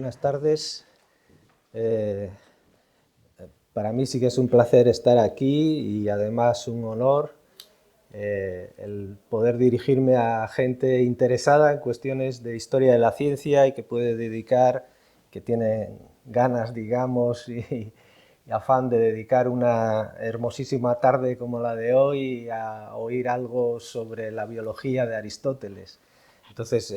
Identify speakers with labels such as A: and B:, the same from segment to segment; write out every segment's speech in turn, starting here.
A: buenas tardes. Para mí sí que es un placer estar aquí y además un honor el poder dirigirme a gente interesada en cuestiones de historia de la ciencia y que puede dedicar, que tiene ganas, digamos, y afán de dedicar una hermosísima tarde como la de hoy a oír algo sobre la biología de Aristóteles. Entonces,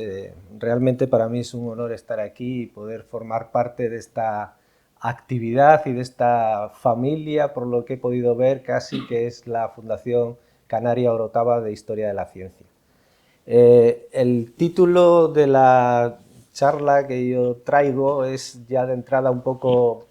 A: realmente para mí es un honor estar aquí y poder formar parte de esta actividad y de esta familia, por lo que he podido ver casi, que es la Fundación Canaria Orotava de Historia de la Ciencia. El título de la charla que yo traigo es ya de entrada un poco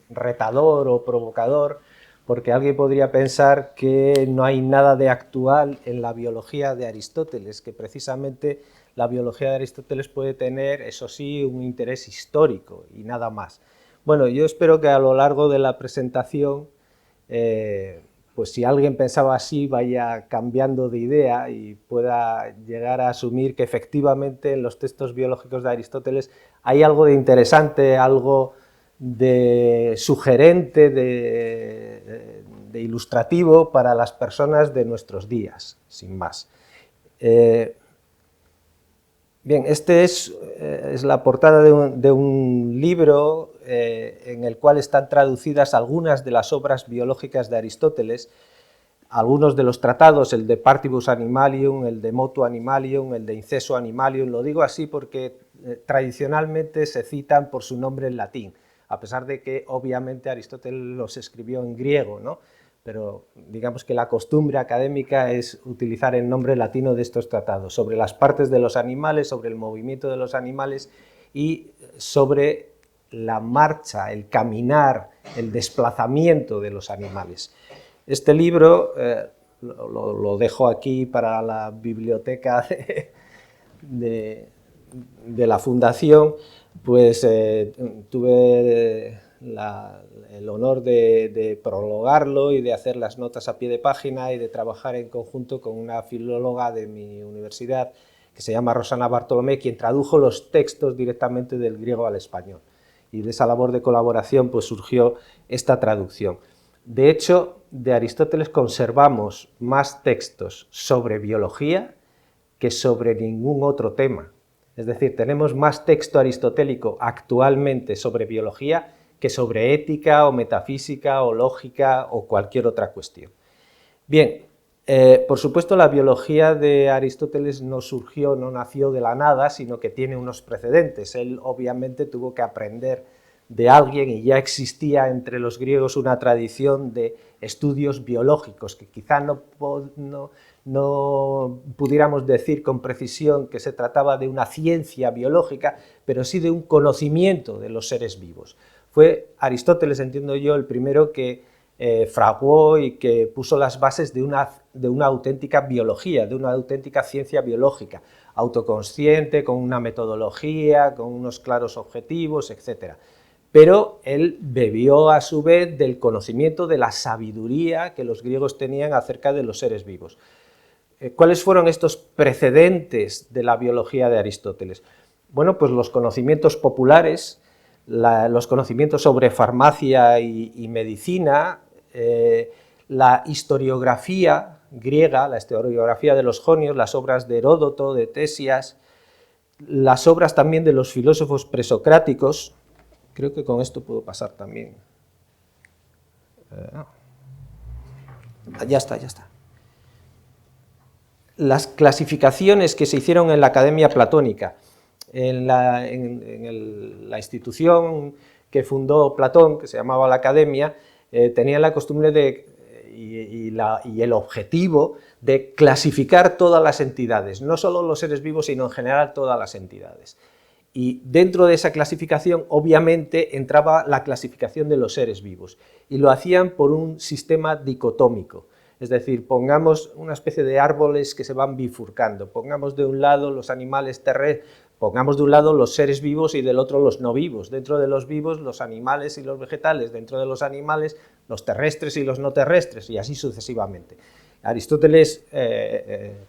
A: retador o provocador, porque alguien podría pensar que no hay nada de actual en la biología de Aristóteles, que precisamente la biología de Aristóteles puede tener, eso sí, un interés histórico y nada más. Bueno, yo espero que a lo largo de la presentación, pues si alguien pensaba así, vaya cambiando de idea y pueda llegar a asumir que efectivamente en los textos biológicos de Aristóteles hay algo de interesante, algo de sugerente, de ilustrativo para las personas de nuestros días, sin más. Bien, este es la portada de un libro en el cual están traducidas algunas de las obras biológicas de Aristóteles, algunos de los tratados, el de Partibus Animalium, el de Motu Animalium, el de Inceso Animalium. Lo digo así porque tradicionalmente se citan por su nombre en latín, a pesar de que obviamente Aristóteles los escribió en griego, ¿no? Pero digamos que la costumbre académica es utilizar el nombre latino de estos tratados, sobre las partes de los animales, sobre el movimiento de los animales y sobre la marcha, el caminar, el desplazamiento de los animales. Este libro lo dejo aquí para la biblioteca de la Fundación, pues tuve el honor de prologarlo y de hacer las notas a pie de página y de trabajar en conjunto con una filóloga de mi universidad que se llama Rosana Bartolomé, quien tradujo los textos directamente del griego al español. Y de esa labor de colaboración pues surgió esta traducción. De hecho, de Aristóteles conservamos más textos sobre biología que sobre ningún otro tema. Es decir, tenemos más texto aristotélico actualmente sobre biología que sobre ética o metafísica o lógica o cualquier otra cuestión. Bien, por supuesto la biología de Aristóteles no surgió, no nació de la nada, sino que tiene unos precedentes. Él obviamente tuvo que aprender de alguien y ya existía entre los griegos una tradición de estudios biológicos, que quizá no pudiéramos decir con precisión que se trataba de una ciencia biológica, pero sí de un conocimiento de los seres vivos. Fue Aristóteles, entiendo yo, el primero que fraguó y que puso las bases de una auténtica biología, de una auténtica ciencia biológica, autoconsciente, con una metodología, con unos claros objetivos, etc. Pero él bebió a su vez del conocimiento, de la sabiduría que los griegos tenían acerca de los seres vivos. ¿Cuáles fueron estos precedentes de la biología de Aristóteles? Bueno, pues los conocimientos populares, los conocimientos sobre farmacia y medicina, la historiografía griega, la historiografía de los jonios, las obras de Heródoto, de Tesias, las obras también de los filósofos presocráticos. Creo que con esto puedo pasar también. Ya está. Las clasificaciones que se hicieron en la Academia Platónica, en la institución que fundó Platón, que se llamaba la Academia, tenían la costumbre y el objetivo de clasificar todas las entidades, no solo los seres vivos, sino en general todas las entidades. Y dentro de esa clasificación, obviamente, entraba la clasificación de los seres vivos, y lo hacían por un sistema dicotómico. Es decir, pongamos una especie de árboles que se van bifurcando, pongamos de un lado los animales terrestres, pongamos de un lado los seres vivos y del otro los no vivos, dentro de los vivos los animales y los vegetales, dentro de los animales los terrestres y los no terrestres, y así sucesivamente. Aristóteles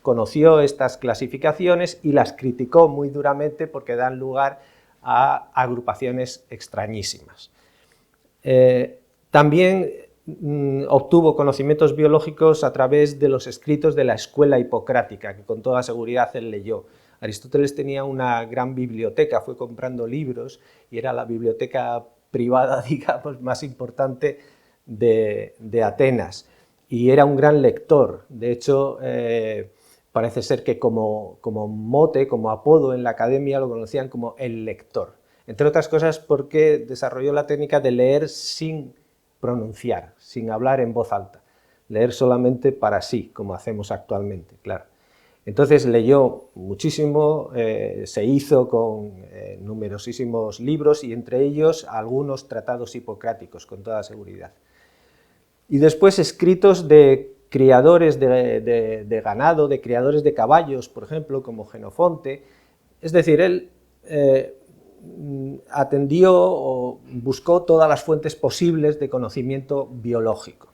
A: conoció estas clasificaciones y las criticó muy duramente porque dan lugar a agrupaciones extrañísimas. También obtuvo conocimientos biológicos a través de los escritos de la escuela hipocrática, que con toda seguridad él leyó. Aristóteles tenía una gran biblioteca, fue comprando libros y era la biblioteca privada, digamos, más importante de Atenas. Y era un gran lector. De hecho, parece ser que como mote, como apodo en la academia lo conocían como el lector. Entre otras cosas porque desarrolló la técnica de leer sin pronunciar, sin hablar en voz alta, leer solamente para sí, como hacemos actualmente, claro. Entonces leyó muchísimo, se hizo con numerosísimos libros y entre ellos algunos tratados hipocráticos, con toda seguridad. Y después escritos de criadores de ganado, de criadores de caballos, por ejemplo, como Jenofonte. Es decir, él atendió o buscó todas las fuentes posibles de conocimiento biológico.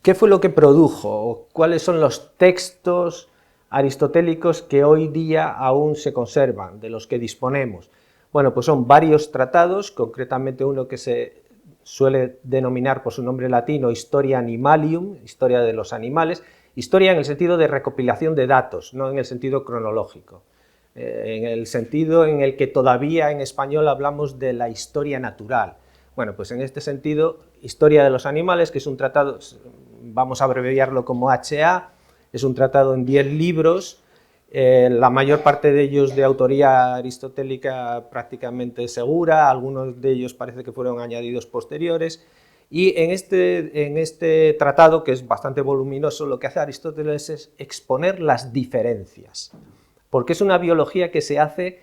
A: ¿Qué fue lo que produjo? ¿Cuáles son los textos aristotélicos que hoy día aún se conservan, de los que disponemos? Bueno, pues son varios tratados, concretamente uno que se suele denominar por su nombre latino Historia Animalium, Historia de los Animales, historia en el sentido de recopilación de datos, no en el sentido cronológico, en el sentido en el que todavía en español hablamos de la historia natural. Bueno, pues en este sentido, Historia de los Animales, que es un tratado, vamos a abreviarlo como HA, es un tratado en 10 libros, la mayor parte de ellos de autoría aristotélica prácticamente segura, algunos de ellos parece que fueron añadidos posteriores, y en este tratado, que es bastante voluminoso, lo que hace Aristóteles es exponer las diferencias, porque es una biología que se hace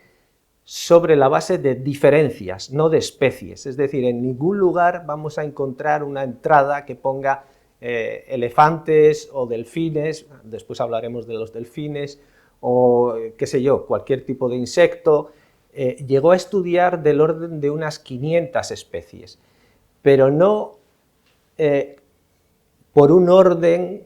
A: sobre la base de diferencias, no de especies, es decir, en ningún lugar vamos a encontrar una entrada que ponga elefantes o delfines, después hablaremos de los delfines, o qué sé yo, cualquier tipo de insecto. Llegó a estudiar del orden de unas 500 especies, pero no por un orden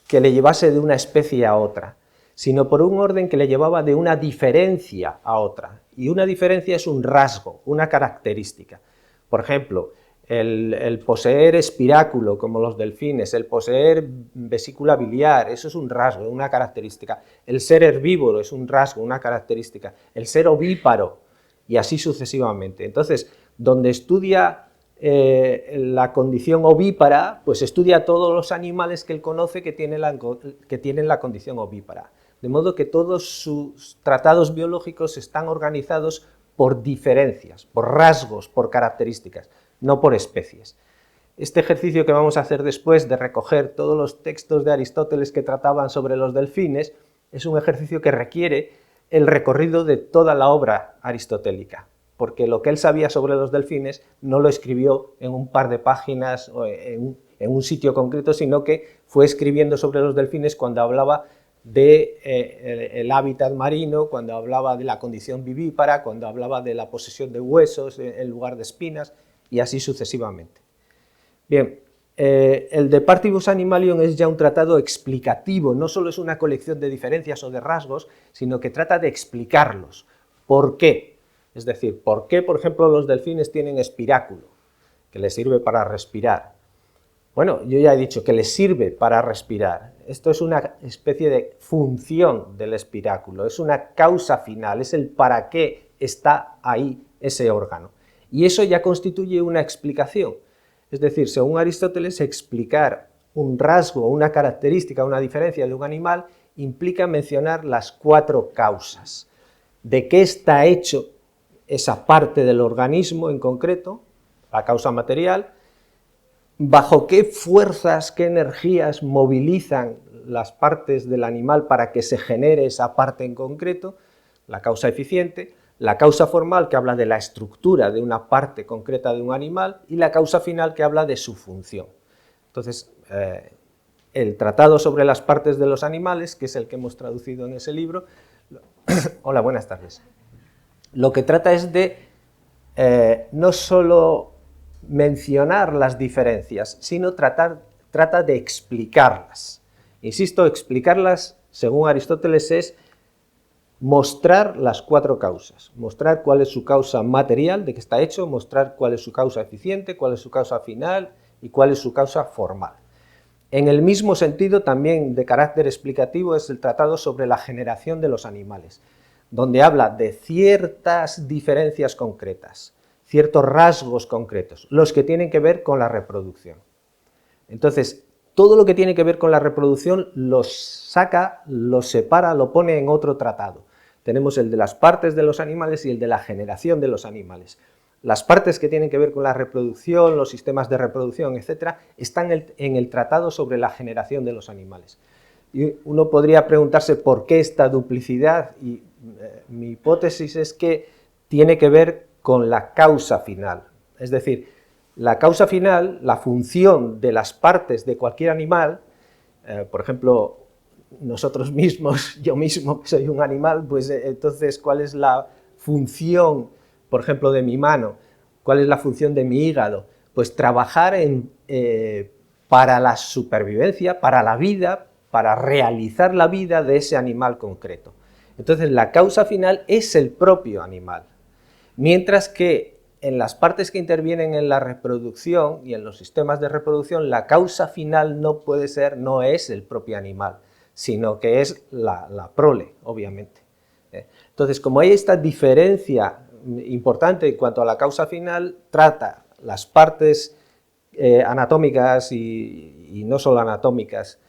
A: que le llevase de una especie a otra, sino por un orden que le llevaba de una diferencia a otra, y una diferencia es un rasgo, una característica. Por ejemplo, el poseer espiráculo, como los delfines, el poseer vesícula biliar, eso es un rasgo, una característica. El ser herbívoro es un rasgo, una característica. El ser ovíparo, y así sucesivamente. Entonces, donde estudia la condición ovípara, pues estudia todos los animales que él conoce que tienen la condición ovípara. De modo que todos sus tratados biológicos están organizados por diferencias, por rasgos, por características, no por especies. Este ejercicio que vamos a hacer después de recoger todos los textos de Aristóteles que trataban sobre los delfines es un ejercicio que requiere el recorrido de toda la obra aristotélica, porque lo que él sabía sobre los delfines no lo escribió en un par de páginas o en un sitio concreto, sino que fue escribiendo sobre los delfines cuando hablaba del hábitat marino, cuando hablaba de la condición vivípara, cuando hablaba de la posesión de huesos en lugar de espinas, y así sucesivamente. Bien, el De Partibus Animalium es ya un tratado explicativo, no solo es una colección de diferencias o de rasgos, sino que trata de explicarlos. ¿Por qué? Es decir, ¿por qué, por ejemplo, los delfines tienen espiráculo, que les sirve para respirar? Bueno, yo ya he dicho que les sirve para respirar. Esto es una especie de función del espiráculo, es una causa final, es el para qué está ahí ese órgano. Y eso ya constituye una explicación. Es decir, según Aristóteles, explicar un rasgo, una característica, una diferencia de un animal implica mencionar las 4 causas. ¿De qué está hecho esa parte del organismo en concreto, la causa material? ¿Bajo qué fuerzas, qué energías movilizan las partes del animal para que se genere esa parte en concreto? La causa eficiente, la causa formal, que habla de la estructura de una parte concreta de un animal, y la causa final, que habla de su función. Entonces, el tratado sobre las partes de los animales, que es el que hemos traducido en ese libro. Hola, buenas tardes. Lo que trata es de no solo mencionar las diferencias, sino trata de explicarlas. Insisto, explicarlas, según Aristóteles, es mostrar las 4 causas, mostrar cuál es su causa material, de qué está hecho, mostrar cuál es su causa eficiente, cuál es su causa final y cuál es su causa formal. En el mismo sentido, también de carácter explicativo, es el Tratado sobre la generación de los animales, donde habla de ciertas diferencias concretas, ciertos rasgos concretos, los que tienen que ver con la reproducción. Entonces, todo lo que tiene que ver con la reproducción los saca, los separa, lo pone en otro tratado. Tenemos el de las partes de los animales y el de la generación de los animales. Las partes que tienen que ver con la reproducción, los sistemas de reproducción, etc., están en el Tratado sobre la generación de los animales. Y uno podría preguntarse por qué esta duplicidad, y mi hipótesis es que tiene que ver con la causa final. Es decir, la causa final, la función de las partes de cualquier animal, por ejemplo, nosotros mismos, yo mismo que soy un animal, pues entonces, ¿cuál es la función, por ejemplo, de mi mano? ¿Cuál es la función de mi hígado? Pues trabajar para la supervivencia, para la vida, para realizar la vida de ese animal concreto. Entonces, la causa final es el propio animal, mientras que en las partes que intervienen en la reproducción y en los sistemas de reproducción, la causa final no es el propio animal, sino que es la prole, obviamente. Entonces, como hay esta diferencia importante en cuanto a la causa final, trata las partes anatómicas y no solo anatómicas,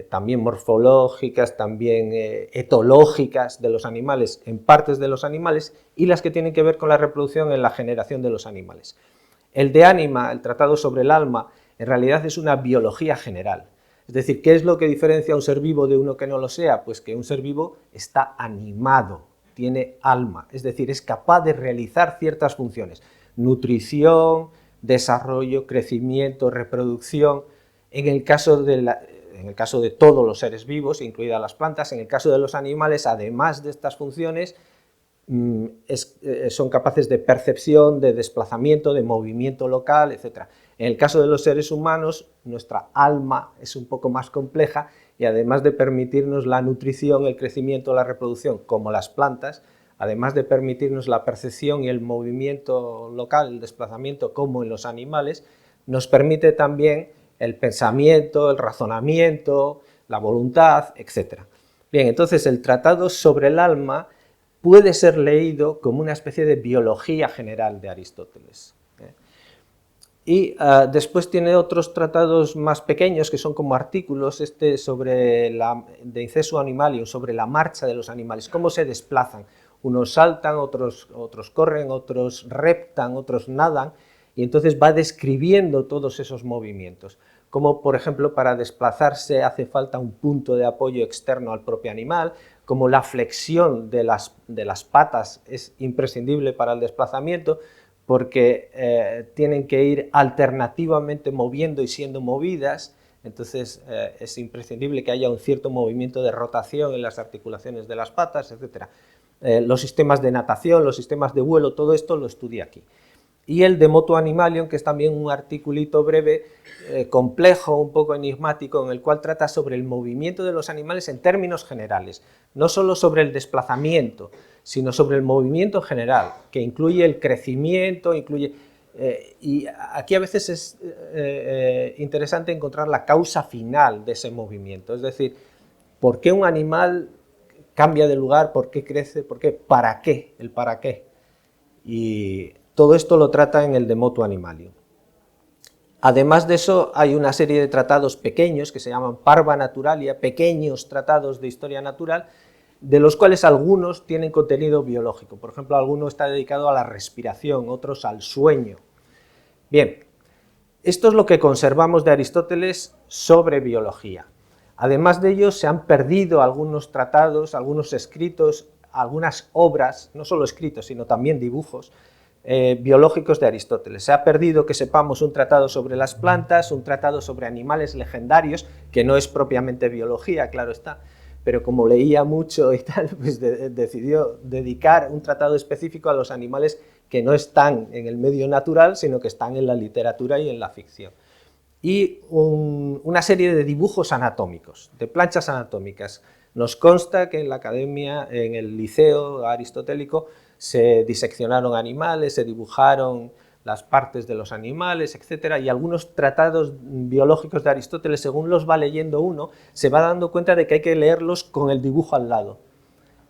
A: también morfológicas, también etológicas de los animales, en partes de los animales, y las que tienen que ver con la reproducción en la generación de los animales. El de Ánima, el Tratado sobre el Alma, en realidad es una biología general. Es decir, ¿qué es lo que diferencia a un ser vivo de uno que no lo sea? Pues que un ser vivo está animado, tiene alma, es decir, es capaz de realizar ciertas funciones: nutrición, desarrollo, crecimiento, reproducción. En el caso de todos los seres vivos, incluidas las plantas, en el caso de los animales, además de estas funciones, son capaces de percepción, de desplazamiento, de movimiento local, etc. En el caso de los seres humanos, nuestra alma es un poco más compleja y además de permitirnos la nutrición, el crecimiento, la reproducción, como las plantas, además de permitirnos la percepción y el movimiento local, el desplazamiento, como en los animales, nos permite también el pensamiento, el razonamiento, la voluntad, etc. Bien, entonces el Tratado sobre el Alma puede ser leído como una especie de biología general de Aristóteles. Y después tiene otros tratados más pequeños que son como artículos, este sobre de Incesu Animalium, sobre la marcha de los animales, cómo se desplazan. Unos saltan, otros corren, otros reptan, otros nadan, y entonces va describiendo todos esos movimientos. Como, por ejemplo, para desplazarse hace falta un punto de apoyo externo al propio animal, como la flexión de las patas es imprescindible para el desplazamiento, porque tienen que ir alternativamente moviendo y siendo movidas, entonces es imprescindible que haya un cierto movimiento de rotación en las articulaciones de las patas, etc. Los sistemas de natación, los sistemas de vuelo, todo esto lo estudia aquí. Y el de Motu Animalium, que es también un articulito breve, complejo, un poco enigmático, en el cual trata sobre el movimiento de los animales en términos generales, no solo sobre el desplazamiento, sino sobre el movimiento general, que incluye el crecimiento, y aquí a veces es interesante encontrar la causa final de ese movimiento, es decir, ¿por qué un animal cambia de lugar? ¿Por qué crece? ¿Por qué? ¿Para qué? El para qué. Y todo esto lo trata en el de Motu Animalium. Además de eso, hay una serie de tratados pequeños que se llaman Parva Naturalia, pequeños tratados de historia natural, de los cuales algunos tienen contenido biológico. Por ejemplo, alguno está dedicado a la respiración, otros al sueño. Bien, esto es lo que conservamos de Aristóteles sobre biología. Además de ello, se han perdido algunos tratados, algunos escritos, algunas obras, no solo escritos, sino también dibujos, biológicos de Aristóteles. Se ha perdido que sepamos un tratado sobre las plantas, un tratado sobre animales legendarios, que no es propiamente biología, claro está, pero como leía mucho y tal, pues decidió dedicar un tratado específico a los animales que no están en el medio natural, sino que están en la literatura y en la ficción. Y una serie de dibujos anatómicos, de planchas anatómicas, Nos consta que en la academia, en el liceo aristotélico, se diseccionaron animales, se dibujaron las partes de los animales, etcétera, y algunos tratados biológicos de Aristóteles, según los va leyendo uno, se va dando cuenta de que hay que leerlos con el dibujo al lado.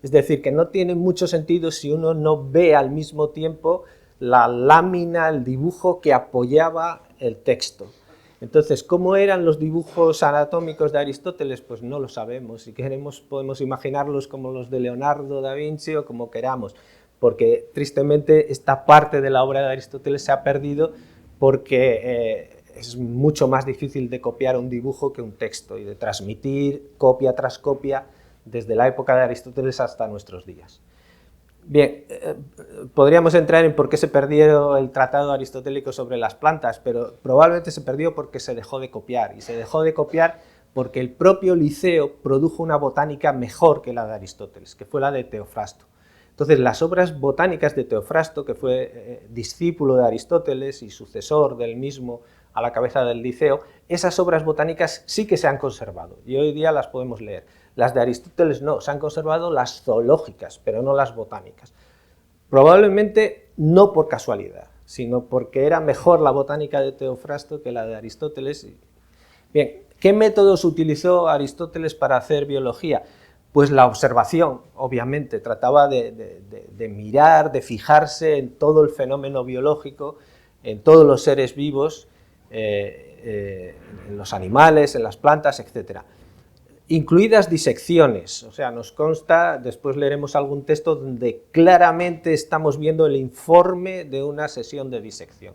A: Es decir, que no tiene mucho sentido si uno no ve al mismo tiempo la lámina, el dibujo que apoyaba el texto. Entonces, ¿cómo eran los dibujos anatómicos de Aristóteles? Pues no lo sabemos. Si queremos, podemos imaginarlos como los de Leonardo da Vinci o como queramos, porque tristemente esta parte de la obra de Aristóteles se ha perdido porque es mucho más difícil de copiar un dibujo que un texto y de transmitir copia tras copia desde la época de Aristóteles hasta nuestros días. Bien, podríamos entrar en por qué se perdió el tratado aristotélico sobre las plantas, pero probablemente se perdió porque se dejó de copiar, y se dejó de copiar porque el propio Liceo produjo una botánica mejor que la de Aristóteles, que fue la de Teofrasto. Entonces, las obras botánicas de Teofrasto, que fue discípulo de Aristóteles y sucesor del mismo a la cabeza del Liceo, esas obras botánicas sí que se han conservado, y hoy día las podemos leer. Las de Aristóteles no, se han conservado las zoológicas, pero no las botánicas. Probablemente no por casualidad, sino porque era mejor la botánica de Teofrasto que la de Aristóteles. Bien, ¿qué métodos utilizó Aristóteles para hacer biología? Pues la observación, obviamente, trataba de mirar, de fijarse en todo el fenómeno biológico, en todos los seres vivos, en los animales, en las plantas, etc. Incluidas disecciones, o sea, nos consta, después leeremos algún texto donde claramente estamos viendo el informe de una sesión de disección.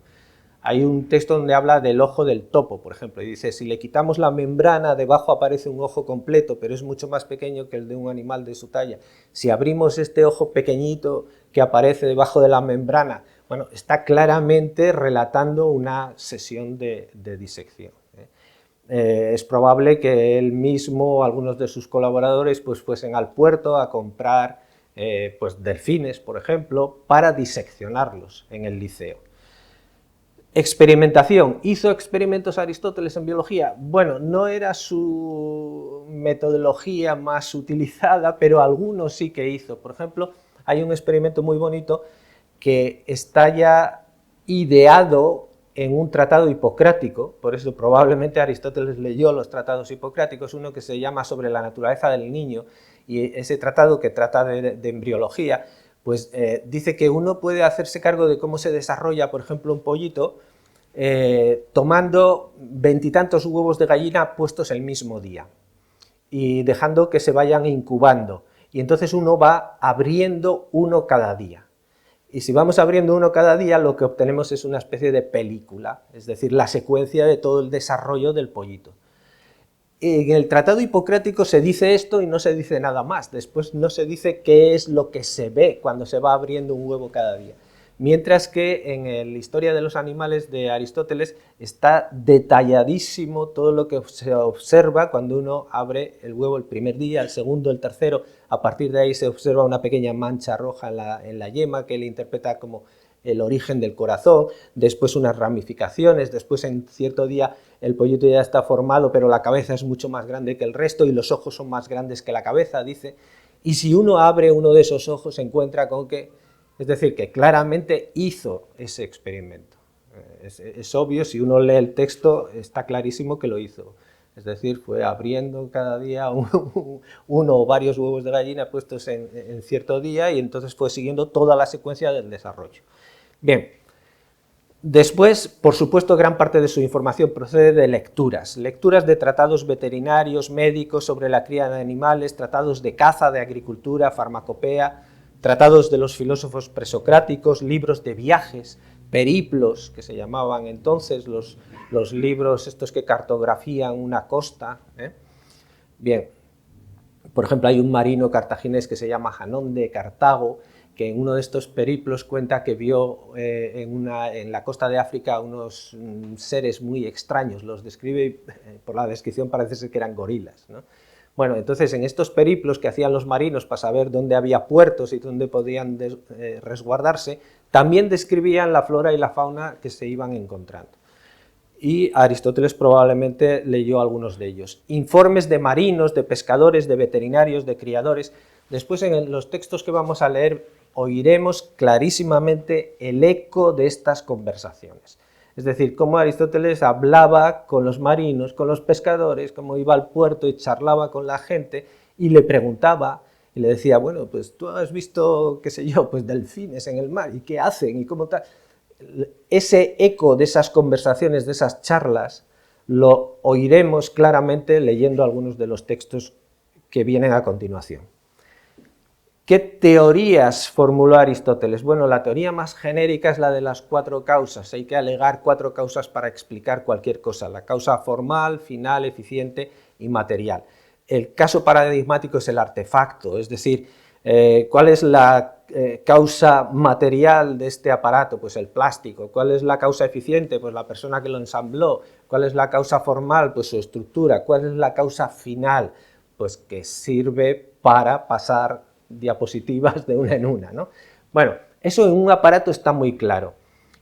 A: Hay un texto donde habla del ojo del topo, por ejemplo, y dice, si le quitamos la membrana, debajo aparece un ojo completo, pero es mucho más pequeño que el de un animal de su talla. Si abrimos este ojo pequeñito que aparece debajo de la membrana, bueno, está claramente relatando una sesión de disección. Es probable que él mismo o algunos de sus colaboradores pues, fuesen al puerto a comprar pues, delfines, por ejemplo, para diseccionarlos en el Liceo. Experimentación. ¿Hizo experimentos Aristóteles en biología? Bueno, no era su metodología más utilizada, pero algunos sí que hizo. Por ejemplo, hay un experimento muy bonito que está ya ideado en un tratado hipocrático, por eso probablemente Aristóteles leyó los tratados hipocráticos, uno que se llama Sobre la naturaleza del niño, y ese tratado que trata de embriología, pues dice que uno puede hacerse cargo de cómo se desarrolla, por ejemplo, un pollito, tomando 20 y tantos huevos de gallina puestos el mismo día, y dejando que se vayan incubando, y entonces uno va abriendo uno cada día. Y si vamos abriendo uno cada día, lo que obtenemos es una especie de película, es decir, la secuencia de todo el desarrollo del pollito. En el tratado hipocrático se dice esto y no se dice nada más, después no se dice qué es lo que se ve cuando se va abriendo un huevo cada día. Mientras que en la Historia de los animales de Aristóteles está detalladísimo todo lo que se observa cuando uno abre el huevo el primer día, el segundo, el tercero. A partir de ahí se observa una pequeña mancha roja en la yema que él interpreta como el origen del corazón, después unas ramificaciones, después en cierto día el pollito ya está formado, pero la cabeza es mucho más grande que el resto y los ojos son más grandes que la cabeza, dice, y si uno abre uno de esos ojos se encuentra con que, es decir, que claramente hizo ese experimento. Es obvio, si uno lee el texto está clarísimo que lo hizo. Es decir, fue abriendo cada día uno o varios huevos de gallina puestos en cierto día y entonces fue siguiendo toda la secuencia del desarrollo. Bien, después, por supuesto, gran parte de su información procede de lecturas de tratados veterinarios, médicos sobre la cría de animales, tratados de caza, de agricultura, farmacopea, tratados de los filósofos presocráticos, libros de viajes, periplos, que se llamaban entonces, los libros estos que cartografían una costa. Bien, por ejemplo, hay un marino cartaginés que se llama Janón de Cartago, que en uno de estos periplos cuenta que vio en la costa de África unos seres muy extraños, los describe y por la descripción parece ser que eran gorilas, ¿no? Bueno, entonces en estos periplos que hacían los marinos para saber dónde había puertos y dónde podían resguardarse, también describían la flora y la fauna que se iban encontrando. y Aristóteles probablemente leyó algunos de ellos. Informes de marinos, de pescadores, de veterinarios, de criadores. Después en los textos que vamos a leer oiremos clarísimamente el eco de estas conversaciones. Es decir, cómo Aristóteles hablaba con los marinos, con los pescadores, cómo iba al puerto y charlaba con la gente y le preguntaba y le decía, bueno, pues tú has visto, qué sé yo, pues delfines en el mar, ¿y qué hacen? ¿Y cómo tal? Ese eco de esas conversaciones, de esas charlas, lo oiremos claramente leyendo algunos de los textos que vienen a continuación. ¿Qué teorías formuló Aristóteles? Bueno, la teoría más genérica es la de las 4 causas. Hay que alegar 4 causas para explicar cualquier cosa. La causa formal, final, eficiente y material. El caso paradigmático es el artefacto, es decir, ¿cuál es la causa material de este aparato? Pues el plástico. ¿Cuál es la causa eficiente? Pues la persona que lo ensambló. ¿Cuál es la causa formal? Pues su estructura. ¿Cuál es la causa final? Pues que sirve para pasar diapositivas de una en una, ¿no? Bueno, eso en un aparato está muy claro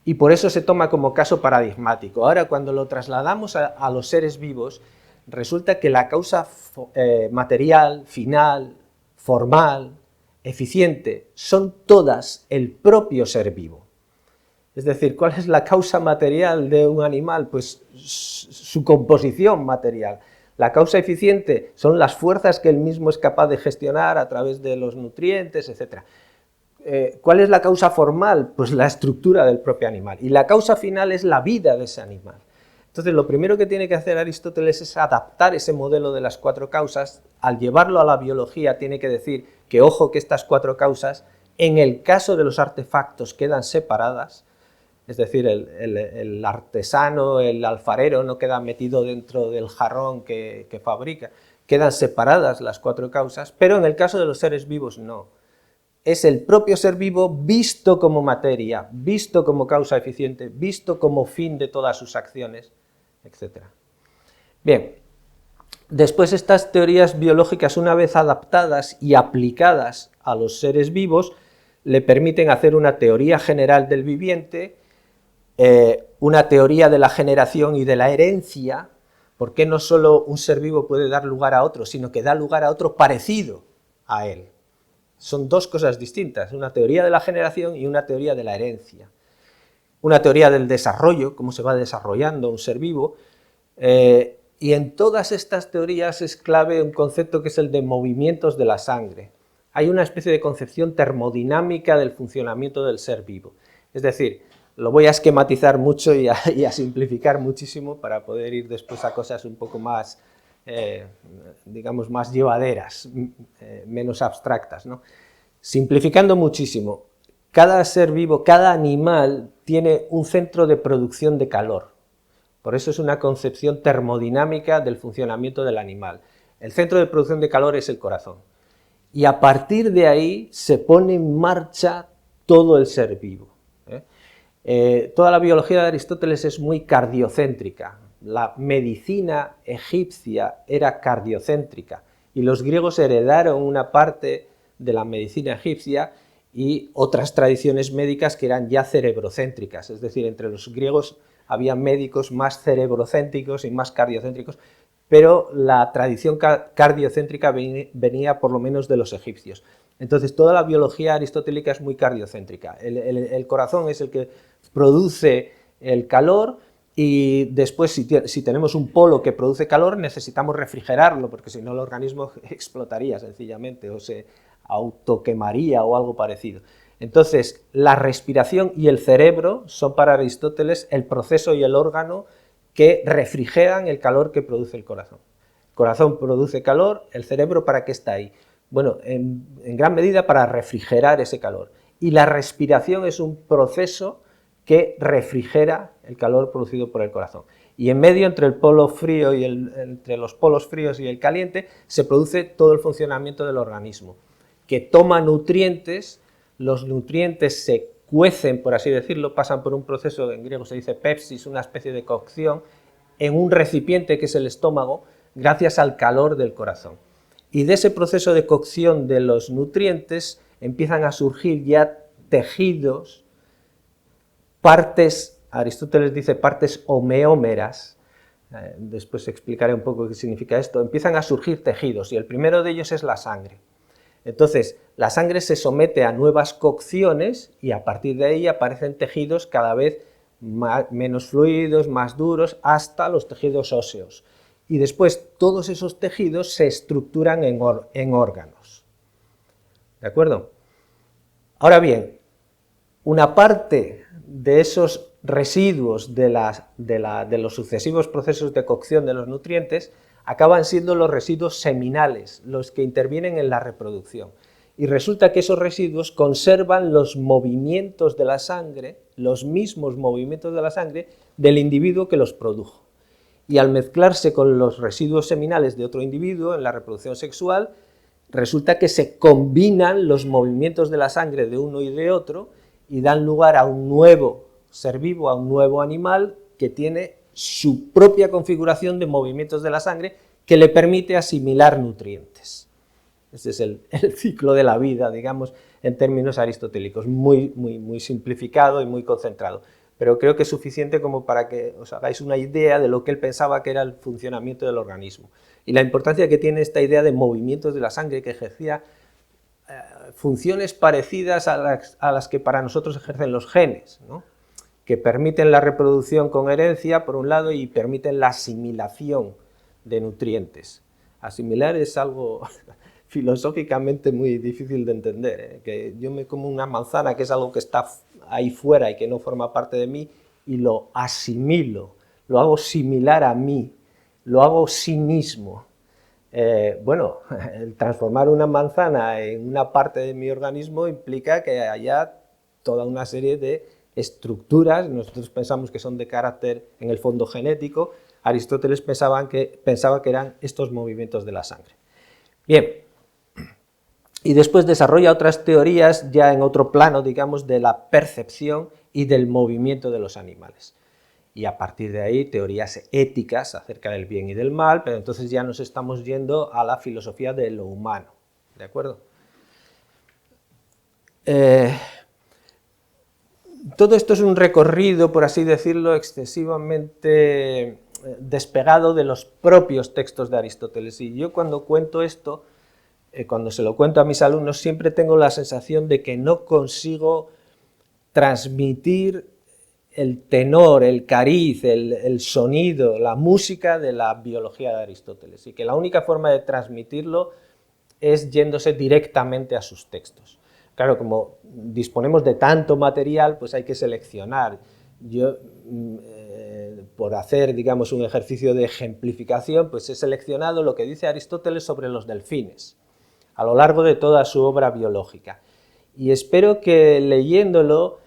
A: y por eso se toma como caso paradigmático. Ahora, cuando lo trasladamos a los seres vivos, resulta que la causa material, final, formal, eficiente, son todas el propio ser vivo. Es decir, ¿cuál es la causa material de un animal? Pues su composición material. La causa eficiente son las fuerzas que él mismo es capaz de gestionar a través de los nutrientes, etc. ¿Cuál es la causa formal? Pues la estructura del propio animal. Y la causa final es la vida de ese animal. Entonces, lo primero que tiene que hacer Aristóteles es adaptar ese modelo de las 4 causas. Al llevarlo a la biología tiene que decir que, ojo, que estas 4 causas, en el caso de los artefactos, quedan separadas. Es decir, el artesano, el alfarero no queda metido dentro del jarrón que fabrica, quedan separadas las 4 causas, pero en el caso de los seres vivos no. Es el propio ser vivo visto como materia, visto como causa eficiente, visto como fin de todas sus acciones, etc. Bien, después estas teorías biológicas, una vez adaptadas y aplicadas a los seres vivos, le permiten hacer una teoría general del viviente, una teoría de la generación y de la herencia, porque no solo un ser vivo puede dar lugar a otro, sino que da lugar a otro parecido a él. Son 2 cosas distintas, una teoría de la generación y una teoría de la herencia. Una teoría del desarrollo, cómo se va desarrollando un ser vivo, y en todas estas teorías es clave un concepto que es el de movimientos de la sangre. Hay una especie de concepción termodinámica del funcionamiento del ser vivo, es decir, lo voy a esquematizar mucho y a simplificar muchísimo para poder ir después a cosas un poco más, digamos, más llevaderas, menos abstractas, ¿no? Simplificando muchísimo, cada ser vivo, cada animal tiene un centro de producción de calor. Por eso es una concepción termodinámica del funcionamiento del animal. El centro de producción de calor es el corazón. Y a partir de ahí se pone en marcha todo el ser vivo. Toda la biología de Aristóteles es muy cardiocéntrica. La medicina egipcia era cardiocéntrica y los griegos heredaron una parte de la medicina egipcia y otras tradiciones médicas que eran ya cerebrocéntricas, es decir, entre los griegos había médicos más cerebrocéntricos y más cardiocéntricos, pero la tradición cardiocéntrica venía por lo menos de los egipcios. Entonces, toda la biología aristotélica es muy cardiocéntrica. El corazón es el que produce el calor y después, si tenemos un polo que produce calor, necesitamos refrigerarlo, porque si no el organismo explotaría sencillamente o se autoquemaría o algo parecido. Entonces, la respiración y el cerebro son para Aristóteles el proceso y el órgano que refrigeran el calor que produce el corazón. El corazón produce calor, ¿el cerebro para qué está ahí? Bueno, en gran medida para refrigerar ese calor. Y la respiración es un proceso que refrigera el calor producido por el corazón. Y en medio, entre el polo frío y entre los polos fríos y el caliente, se produce todo el funcionamiento del organismo, que toma nutrientes, los nutrientes se cuecen, por así decirlo, pasan por un proceso, en griego se dice pepsis, una especie de cocción, en un recipiente que es el estómago, gracias al calor del corazón. Y de ese proceso de cocción de los nutrientes empiezan a surgir ya tejidos, partes Aristóteles dice partes homeómeras, después explicaré un poco qué significa esto, empiezan a surgir tejidos, y el primero de ellos es la sangre. Entonces, la sangre se somete a nuevas cocciones y a partir de ahí aparecen tejidos cada vez menos fluidos, más duros, hasta los tejidos óseos. Y después todos esos tejidos se estructuran en órganos. ¿De acuerdo? Ahora bien, una parte de esos residuos de los sucesivos procesos de cocción de los nutrientes acaban siendo los residuos seminales, los que intervienen en la reproducción. Y resulta que esos residuos conservan los movimientos de la sangre, los mismos movimientos de la sangre del individuo que los produjo. Y al mezclarse con los residuos seminales de otro individuo en la reproducción sexual, resulta que se combinan los movimientos de la sangre de uno y de otro y dan lugar a un nuevo ser vivo, a un nuevo animal que tiene su propia configuración de movimientos de la sangre que le permite asimilar nutrientes. Este es el ciclo de la vida, digamos, en términos aristotélicos, muy simplificado y muy concentrado, pero creo que es suficiente como para que os hagáis una idea de lo que él pensaba que era el funcionamiento del organismo y la importancia que tiene esta idea de movimientos de la sangre, que ejercía funciones parecidas a las que para nosotros ejercen los genes, ¿no?, que permiten la reproducción con herencia, por un lado, y permiten la asimilación de nutrientes. Asimilar es algo filosóficamente muy difícil de entender, que yo me como una manzana, que es algo que está ahí fuera y que no forma parte de mí, y lo asimilo, lo hago similar a mí, lo hago sí mismo. Bueno, el transformar una manzana en una parte de mi organismo implica que haya toda una serie de estructuras. Nosotros pensamos que son de carácter, en el fondo, genético. Aristóteles pensaba que eran estos movimientos de la sangre. Bien, y después desarrolla otras teorías ya en otro plano, digamos, de la percepción y del movimiento de los animales. Y a partir de ahí, teorías éticas acerca del bien y del mal, pero entonces ya nos estamos yendo a la filosofía de lo humano, ¿de acuerdo? Todo esto es un recorrido, por así decirlo, excesivamente despegado de los propios textos de Aristóteles, y yo cuando cuento esto, cuando se lo cuento a mis alumnos, siempre tengo la sensación de que no consigo transmitir el tenor, el cariz, el sonido, la música de la biología de Aristóteles, y que la única forma de transmitirlo es yéndose directamente a sus textos. Claro, como disponemos de tanto material, pues hay que seleccionar. Yo, por hacer, digamos, un ejercicio de ejemplificación, pues he seleccionado lo que dice Aristóteles sobre los delfines, a lo largo de toda su obra biológica. Y espero que leyéndolo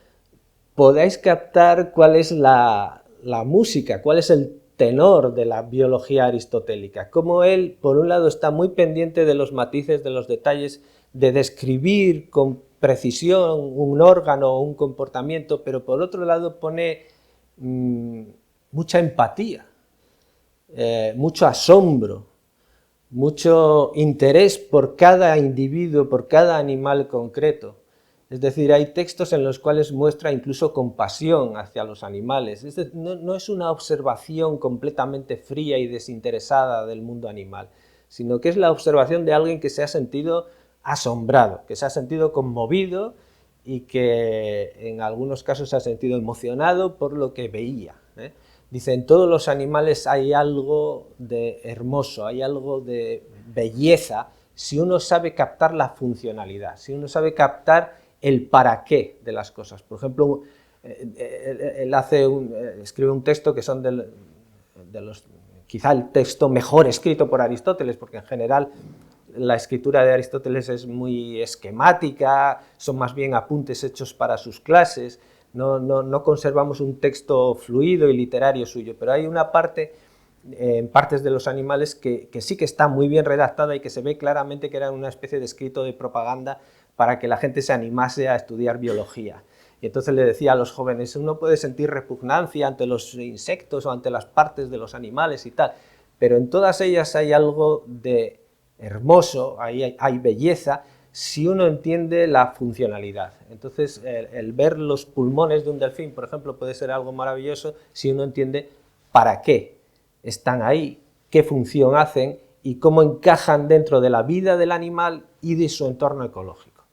A: podáis captar cuál es la música, cuál es el tenor de la biología aristotélica, cómo él, por un lado, está muy pendiente de los matices, de los detalles, de describir con precisión un órgano o un comportamiento, pero por otro lado pone mucha empatía, mucho asombro, mucho interés por cada individuo, por cada animal concreto. Es decir, hay textos en los cuales muestra incluso compasión hacia los animales. No es una observación completamente fría y desinteresada del mundo animal, sino que es la observación de alguien que se ha sentido asombrado, que se ha sentido conmovido y que en algunos casos se ha sentido emocionado por lo que veía. Dice, en todos los animales hay algo de hermoso, hay algo de belleza, si uno sabe captar la funcionalidad, si uno sabe captar el para qué de las cosas. Por ejemplo, él escribe un texto que son quizá el texto mejor escrito por Aristóteles, porque en general la escritura de Aristóteles es muy esquemática, son más bien apuntes hechos para sus clases, no conservamos un texto fluido y literario suyo, pero hay una parte, en partes de los animales, que sí que está muy bien redactada y que se ve claramente que era una especie de escrito de propaganda para que la gente se animase a estudiar biología. Y entonces le decía a los jóvenes, uno puede sentir repugnancia ante los insectos o ante las partes de los animales y tal, pero en todas ellas hay algo de hermoso, hay belleza, si uno entiende la funcionalidad. Entonces, el ver los pulmones de un delfín, por ejemplo, puede ser algo maravilloso si uno entiende para qué están ahí, qué función hacen y cómo encajan dentro de la vida del animal y de su entorno ecológico.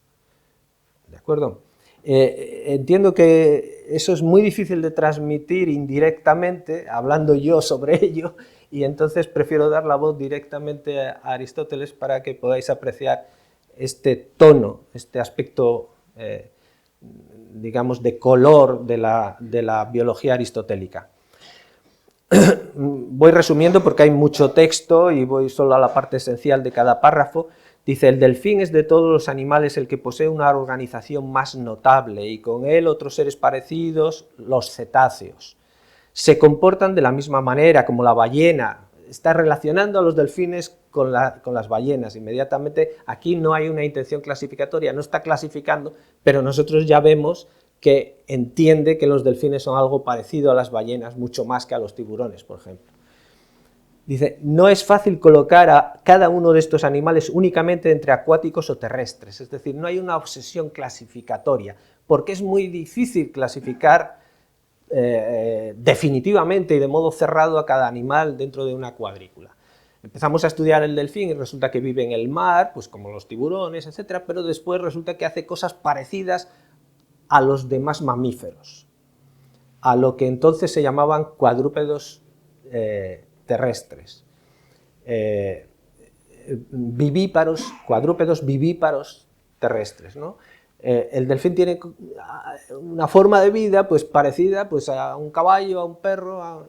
A: ¿De acuerdo? Entiendo que eso es muy difícil de transmitir indirectamente, hablando yo sobre ello, y entonces prefiero dar la voz directamente a Aristóteles para que podáis apreciar este tono, este aspecto, digamos, de color de la biología aristotélica. Voy resumiendo porque hay mucho texto y voy solo a la parte esencial de cada párrafo. Dice, el delfín es de todos los animales el que posee una organización más notable y con él otros seres parecidos, los cetáceos. Se comportan de la misma manera como la ballena. Está relacionando a los delfines con las ballenas. Inmediatamente aquí no hay una intención clasificatoria, no está clasificando, pero nosotros ya vemos que entiende que los delfines son algo parecido a las ballenas, mucho más que a los tiburones, por ejemplo. Dice, no es fácil colocar a cada uno de estos animales únicamente entre acuáticos o terrestres, es decir, no hay una obsesión clasificatoria, porque es muy difícil clasificar definitivamente y de modo cerrado a cada animal dentro de una cuadrícula. Empezamos a estudiar el delfín y resulta que vive en el mar, pues como los tiburones, etcétera, pero después resulta que hace cosas parecidas a los demás mamíferos, a lo que entonces se llamaban cuadrúpedos terrestres, cuadrúpedos vivíparos terrestres, ¿no? El delfín tiene una forma de vida pues parecida pues, a un caballo, a un perro,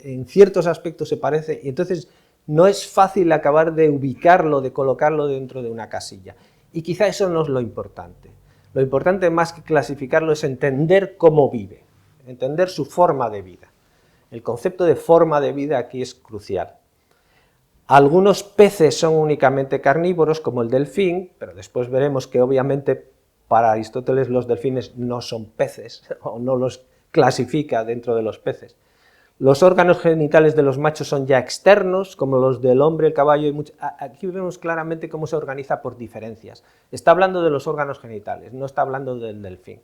A: en ciertos aspectos se parece, y entonces no es fácil acabar de ubicarlo, de colocarlo dentro de una casilla, y quizá eso no es lo importante. Lo importante más que clasificarlo es entender cómo vive, entender su forma de vida. El concepto de forma de vida aquí es crucial. Algunos peces son únicamente carnívoros, como el delfín, pero después veremos que obviamente para Aristóteles los delfines no son peces, o no los clasifica dentro de los peces. Los órganos genitales de los machos son ya externos, como los del hombre, el caballo y aquí vemos claramente cómo se organiza por diferencias. Está hablando de los órganos genitales, no está hablando del delfín.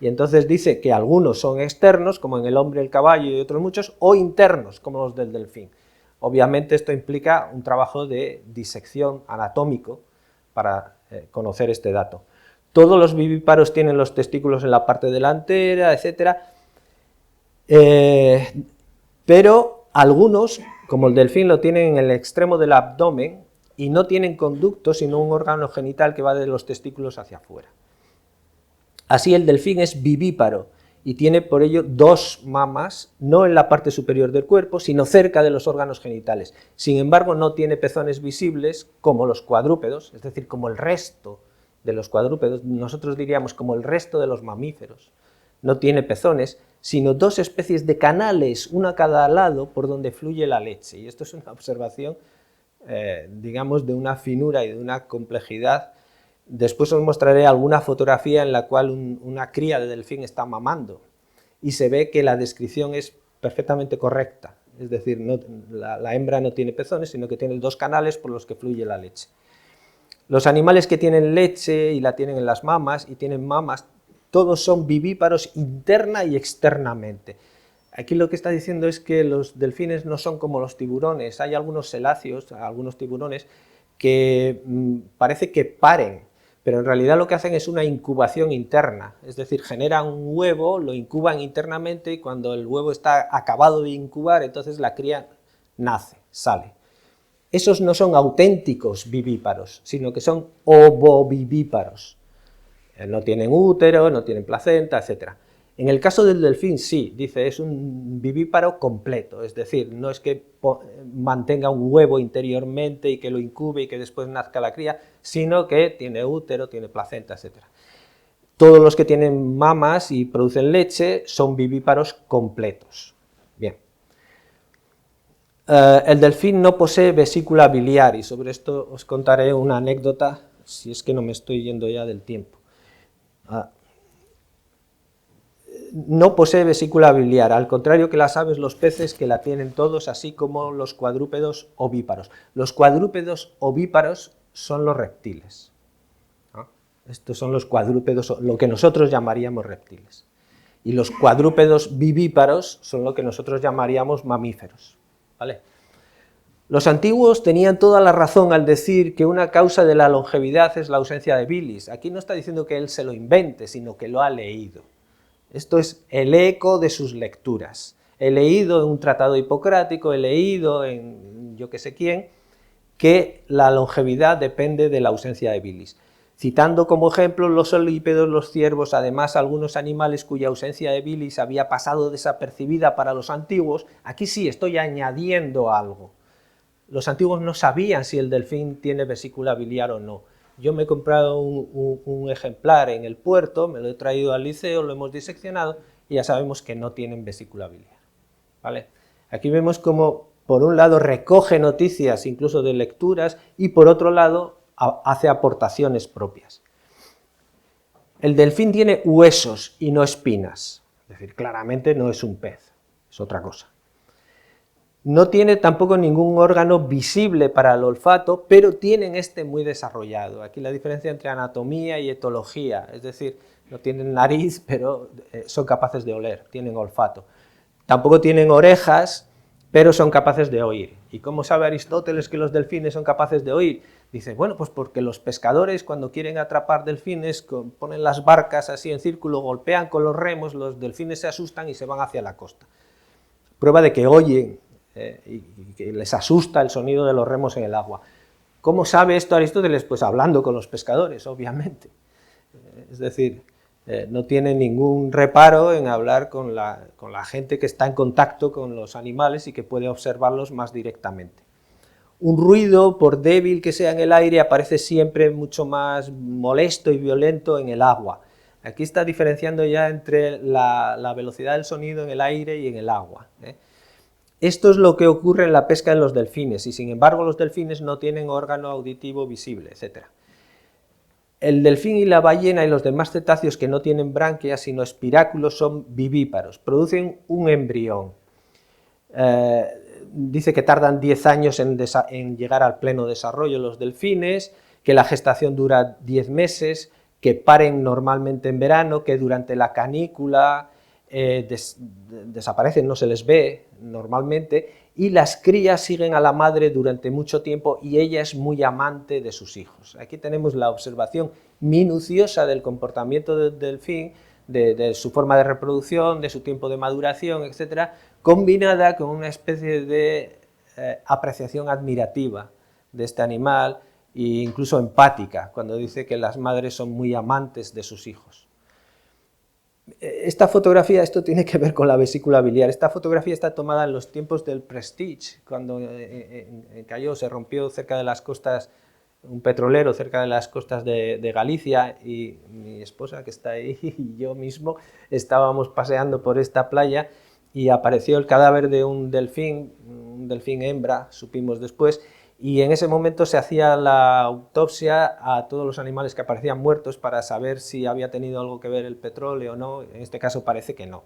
A: Y entonces dice que algunos son externos, como en el hombre, el caballo y otros muchos, o internos, como los del delfín. Obviamente esto implica un trabajo de disección anatómico para conocer este dato. Todos los vivíparos tienen los testículos en la parte delantera, etc. Pero algunos, como el delfín, lo tienen en el extremo del abdomen y no tienen conducto, sino un órgano genital que va de los testículos hacia afuera. Así el delfín es vivíparo y tiene por ello dos mamas, no en la parte superior del cuerpo, sino cerca de los órganos genitales. Sin embargo, no tiene pezones visibles como los cuadrúpedos, es decir, como el resto de los cuadrúpedos, nosotros diríamos como el resto de los mamíferos. No tiene pezones, sino dos especies de canales, una a cada lado, por donde fluye la leche. Y esto es una observación, digamos, de una finura y de una complejidad. Después os mostraré alguna fotografía en la cual una cría de delfín está mamando y se ve que la descripción es perfectamente correcta, es decir, la hembra no tiene pezones, sino que tiene dos canales por los que fluye la leche. Los animales que tienen leche y la tienen en las mamas y tienen mamas, todos son vivíparos interna y externamente. Aquí lo que está diciendo es que los delfines no son como los tiburones, hay algunos celáceos, algunos tiburones, que parece que paren, pero en realidad lo que hacen es una incubación interna, es decir, generan un huevo, lo incuban internamente y cuando el huevo está acabado de incubar, entonces la cría nace, sale. Esos no son auténticos vivíparos, sino que son ovovivíparos. No tienen útero, no tienen placenta, etc. En el caso del delfín sí, dice, es un vivíparo completo, es decir, no es que mantenga un huevo interiormente y que lo incube y que después nazca la cría, sino que tiene útero, tiene placenta, etc. Todos los que tienen mamas y producen leche son vivíparos completos. Bien. El delfín no posee vesícula biliar y sobre esto os contaré una anécdota, si es que no me estoy yendo ya del tiempo. No posee vesícula biliar, al contrario que las aves, los peces, que la tienen todos, así como los cuadrúpedos ovíparos. Los cuadrúpedos ovíparos son los reptiles, ¿no? Estos son los cuadrúpedos, lo que nosotros llamaríamos reptiles. Y los cuadrúpedos vivíparos son lo que nosotros llamaríamos mamíferos, ¿vale? Los antiguos tenían toda la razón al decir que una causa de la longevidad es la ausencia de bilis. Aquí no está diciendo que él se lo invente, sino que lo ha leído. Esto es el eco de sus lecturas. He leído en un tratado hipocrático, he leído en yo que sé quién, que la longevidad depende de la ausencia de bilis. Citando como ejemplo los solípedos, los ciervos, además algunos animales cuya ausencia de bilis había pasado desapercibida para los antiguos, aquí sí estoy añadiendo algo. Los antiguos no sabían si el delfín tiene vesícula biliar o no. Yo me he comprado un ejemplar en el puerto, me lo he traído al liceo, lo hemos diseccionado y ya sabemos que no tienen vesícula biliar, ¿vale? Aquí vemos cómo, por un lado, recoge noticias incluso de lecturas y por otro lado, hace aportaciones propias. El delfín tiene huesos y no espinas, es decir, claramente no es un pez, es otra cosa. No tiene tampoco ningún órgano visible para el olfato, pero tienen este muy desarrollado. Aquí la diferencia entre anatomía y etología, es decir, no tienen nariz, pero son capaces de oler, tienen olfato. Tampoco tienen orejas, pero son capaces de oír. ¿Y cómo sabe Aristóteles que los delfines son capaces de oír? Dice, bueno, pues porque los pescadores cuando quieren atrapar delfines ponen las barcas así en círculo, golpean con los remos, los delfines se asustan y se van hacia la costa. Prueba de que oyen y que les asusta el sonido de los remos en el agua. ¿Cómo sabe esto Aristóteles? Pues hablando con los pescadores, obviamente. Es decir, no tiene ningún reparo en hablar con la gente que está en contacto con los animales y que puede observarlos más directamente. Un ruido, por débil que sea en el aire, aparece siempre mucho más molesto y violento en el agua. Aquí está diferenciando ya entre la velocidad del sonido en el aire y en el agua, ¿eh? Esto es lo que ocurre en la pesca de los delfines, y sin embargo los delfines no tienen órgano auditivo visible, etc. El delfín y la ballena y los demás cetáceos que no tienen branquias sino espiráculos son vivíparos, producen un embrión. Dice que tardan 10 años en llegar al pleno desarrollo los delfines, que la gestación dura 10 meses, que paren normalmente en verano, que durante la canícula desaparecen, no se les ve normalmente, y las crías siguen a la madre durante mucho tiempo y ella es muy amante de sus hijos. Aquí tenemos la observación minuciosa del comportamiento del delfín, de su forma de reproducción, de su tiempo de maduración, etcétera, combinada con una especie de apreciación admirativa de este animal e incluso empática, cuando dice que las madres son muy amantes de sus hijos. Esta fotografía, esto tiene que ver con la vesícula biliar, esta fotografía está tomada en los tiempos del Prestige, cuando cayó, se rompió cerca de las costas, un petrolero cerca de las costas de Galicia, y mi esposa, que está ahí, y yo mismo estábamos paseando por esta playa y apareció el cadáver de un delfín hembra, supimos después, y en ese momento se hacía la autopsia a todos los animales que aparecían muertos para saber si había tenido algo que ver el petróleo o no. En este caso parece que no.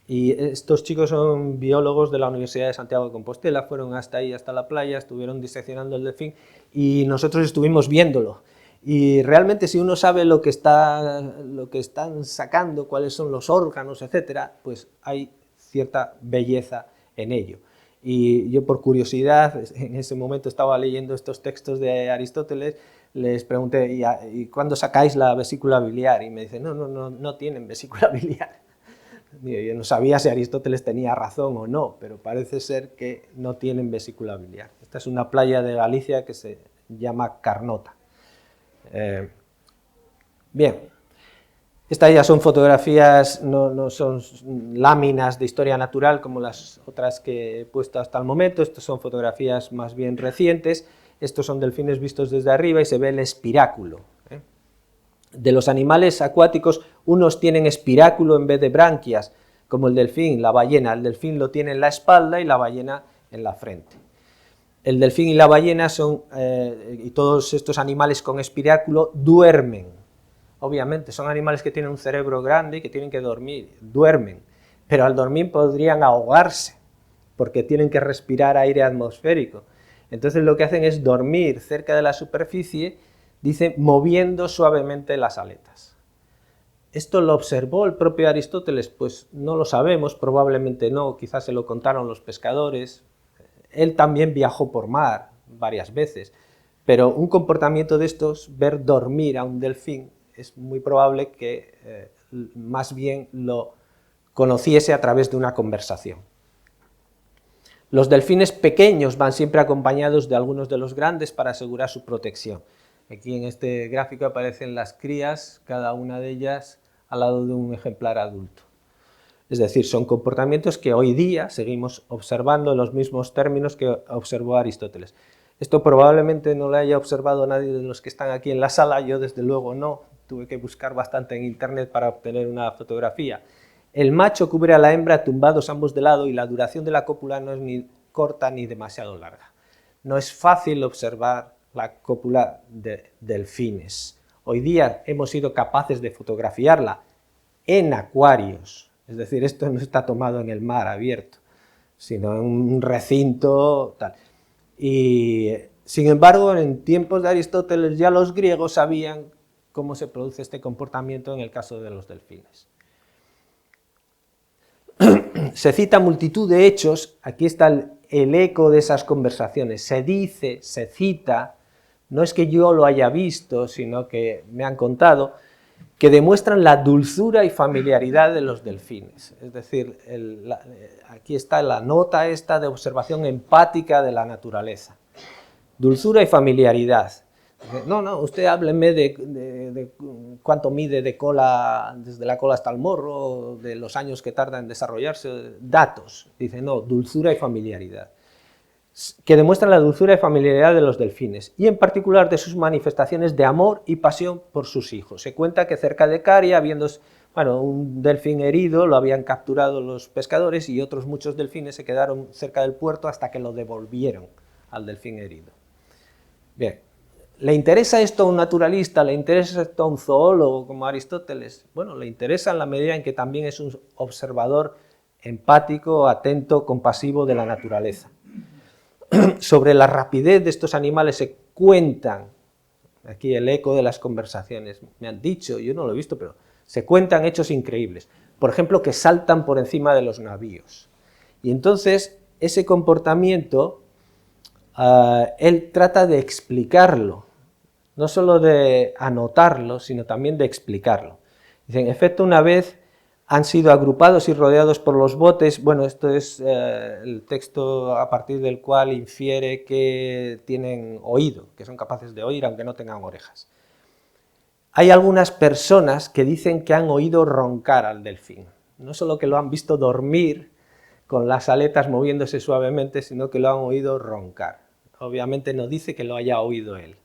A: Y estos chicos son biólogos de la Universidad de Santiago de Compostela, fueron hasta ahí, hasta la playa, estuvieron diseccionando el delfín y nosotros estuvimos viéndolo. Y realmente si uno sabe lo que están sacando, cuáles son los órganos, etcétera, pues hay cierta belleza en ello. Y yo, por curiosidad, en ese momento estaba leyendo estos textos de Aristóteles, les pregunté, ¿y cuándo sacáis la vesícula biliar? Y me dicen, no tienen vesícula biliar. Yo no sabía si Aristóteles tenía razón o no, pero parece ser que no tienen vesícula biliar. Esta es una playa de Galicia que se llama Carnota. Bien. Estas ya son fotografías, no son láminas de historia natural como las otras que he puesto hasta el momento, estas son fotografías más bien recientes, estos son delfines vistos desde arriba y se ve el espiráculo. De los animales acuáticos, unos tienen espiráculo en vez de branquias, como el delfín, la ballena. El delfín lo tiene en la espalda y la ballena en la frente. El delfín y la ballena y todos estos animales con espiráculo duermen. Obviamente, son animales que tienen un cerebro grande y que tienen que dormir, duermen, pero al dormir podrían ahogarse, porque tienen que respirar aire atmosférico. Entonces lo que hacen es dormir cerca de la superficie, dice, moviendo suavemente las aletas. ¿Esto lo observó el propio Aristóteles? Pues no lo sabemos, probablemente no, quizás se lo contaron los pescadores. Él también viajó por mar varias veces, pero un comportamiento de estos, ver dormir a un delfín, es muy probable que más bien lo conociese a través de una conversación. Los delfines pequeños van siempre acompañados de algunos de los grandes para asegurar su protección. Aquí en este gráfico aparecen las crías, cada una de ellas al lado de un ejemplar adulto. Es decir, son comportamientos que hoy día seguimos observando en los mismos términos que observó Aristóteles. Esto probablemente no lo haya observado nadie de los que están aquí en la sala, yo desde luego no, tuve que buscar bastante en internet para obtener una fotografía. El macho cubre a la hembra tumbados ambos de lado y la duración de la cópula no es ni corta ni demasiado larga. No es fácil observar la cópula de delfines. Hoy día hemos sido capaces de fotografiarla en acuarios, es decir, esto no está tomado en el mar abierto, sino en un recinto tal. Y sin embargo, en tiempos de Aristóteles ya los griegos sabían cómo se produce este comportamiento en el caso de los delfines. Se cita multitud de hechos, aquí está el eco de esas conversaciones, se dice, se cita, no es que yo lo haya visto, sino que me han contado, que demuestran la dulzura y familiaridad de los delfines. Es decir, aquí está la nota esta de observación empática de la naturaleza. Dulzura y familiaridad. No, usted hábleme de cuánto mide de cola, desde la cola hasta el morro, de los años que tarda en desarrollarse, datos. Dice, no, dulzura y familiaridad. Que demuestran la dulzura y familiaridad de los delfines, y en particular de sus manifestaciones de amor y pasión por sus hijos. Se cuenta que cerca de Caria, viendo un delfín herido, lo habían capturado los pescadores y otros muchos delfines se quedaron cerca del puerto hasta que lo devolvieron al delfín herido. Bien, ¿le interesa esto a un naturalista? ¿Le interesa esto a un zoólogo como Aristóteles? Bueno, le interesa en la medida en que también es un observador empático, atento, compasivo de la naturaleza. Sobre la rapidez de estos animales se cuentan, aquí el eco de las conversaciones, me han dicho, yo no lo he visto, pero se cuentan hechos increíbles. Por ejemplo, que saltan por encima de los navíos. Y entonces, ese comportamiento, él trata de explicarlo, no solo de anotarlo, sino también de explicarlo. Dice, en efecto, una vez han sido agrupados y rodeados por los botes. Bueno, esto es el texto a partir del cual infiere que tienen oído, que son capaces de oír aunque no tengan orejas. Hay algunas personas que dicen que han oído roncar al delfín, no solo que lo han visto dormir con las aletas moviéndose suavemente, sino que lo han oído roncar. Obviamente no dice que lo haya oído él.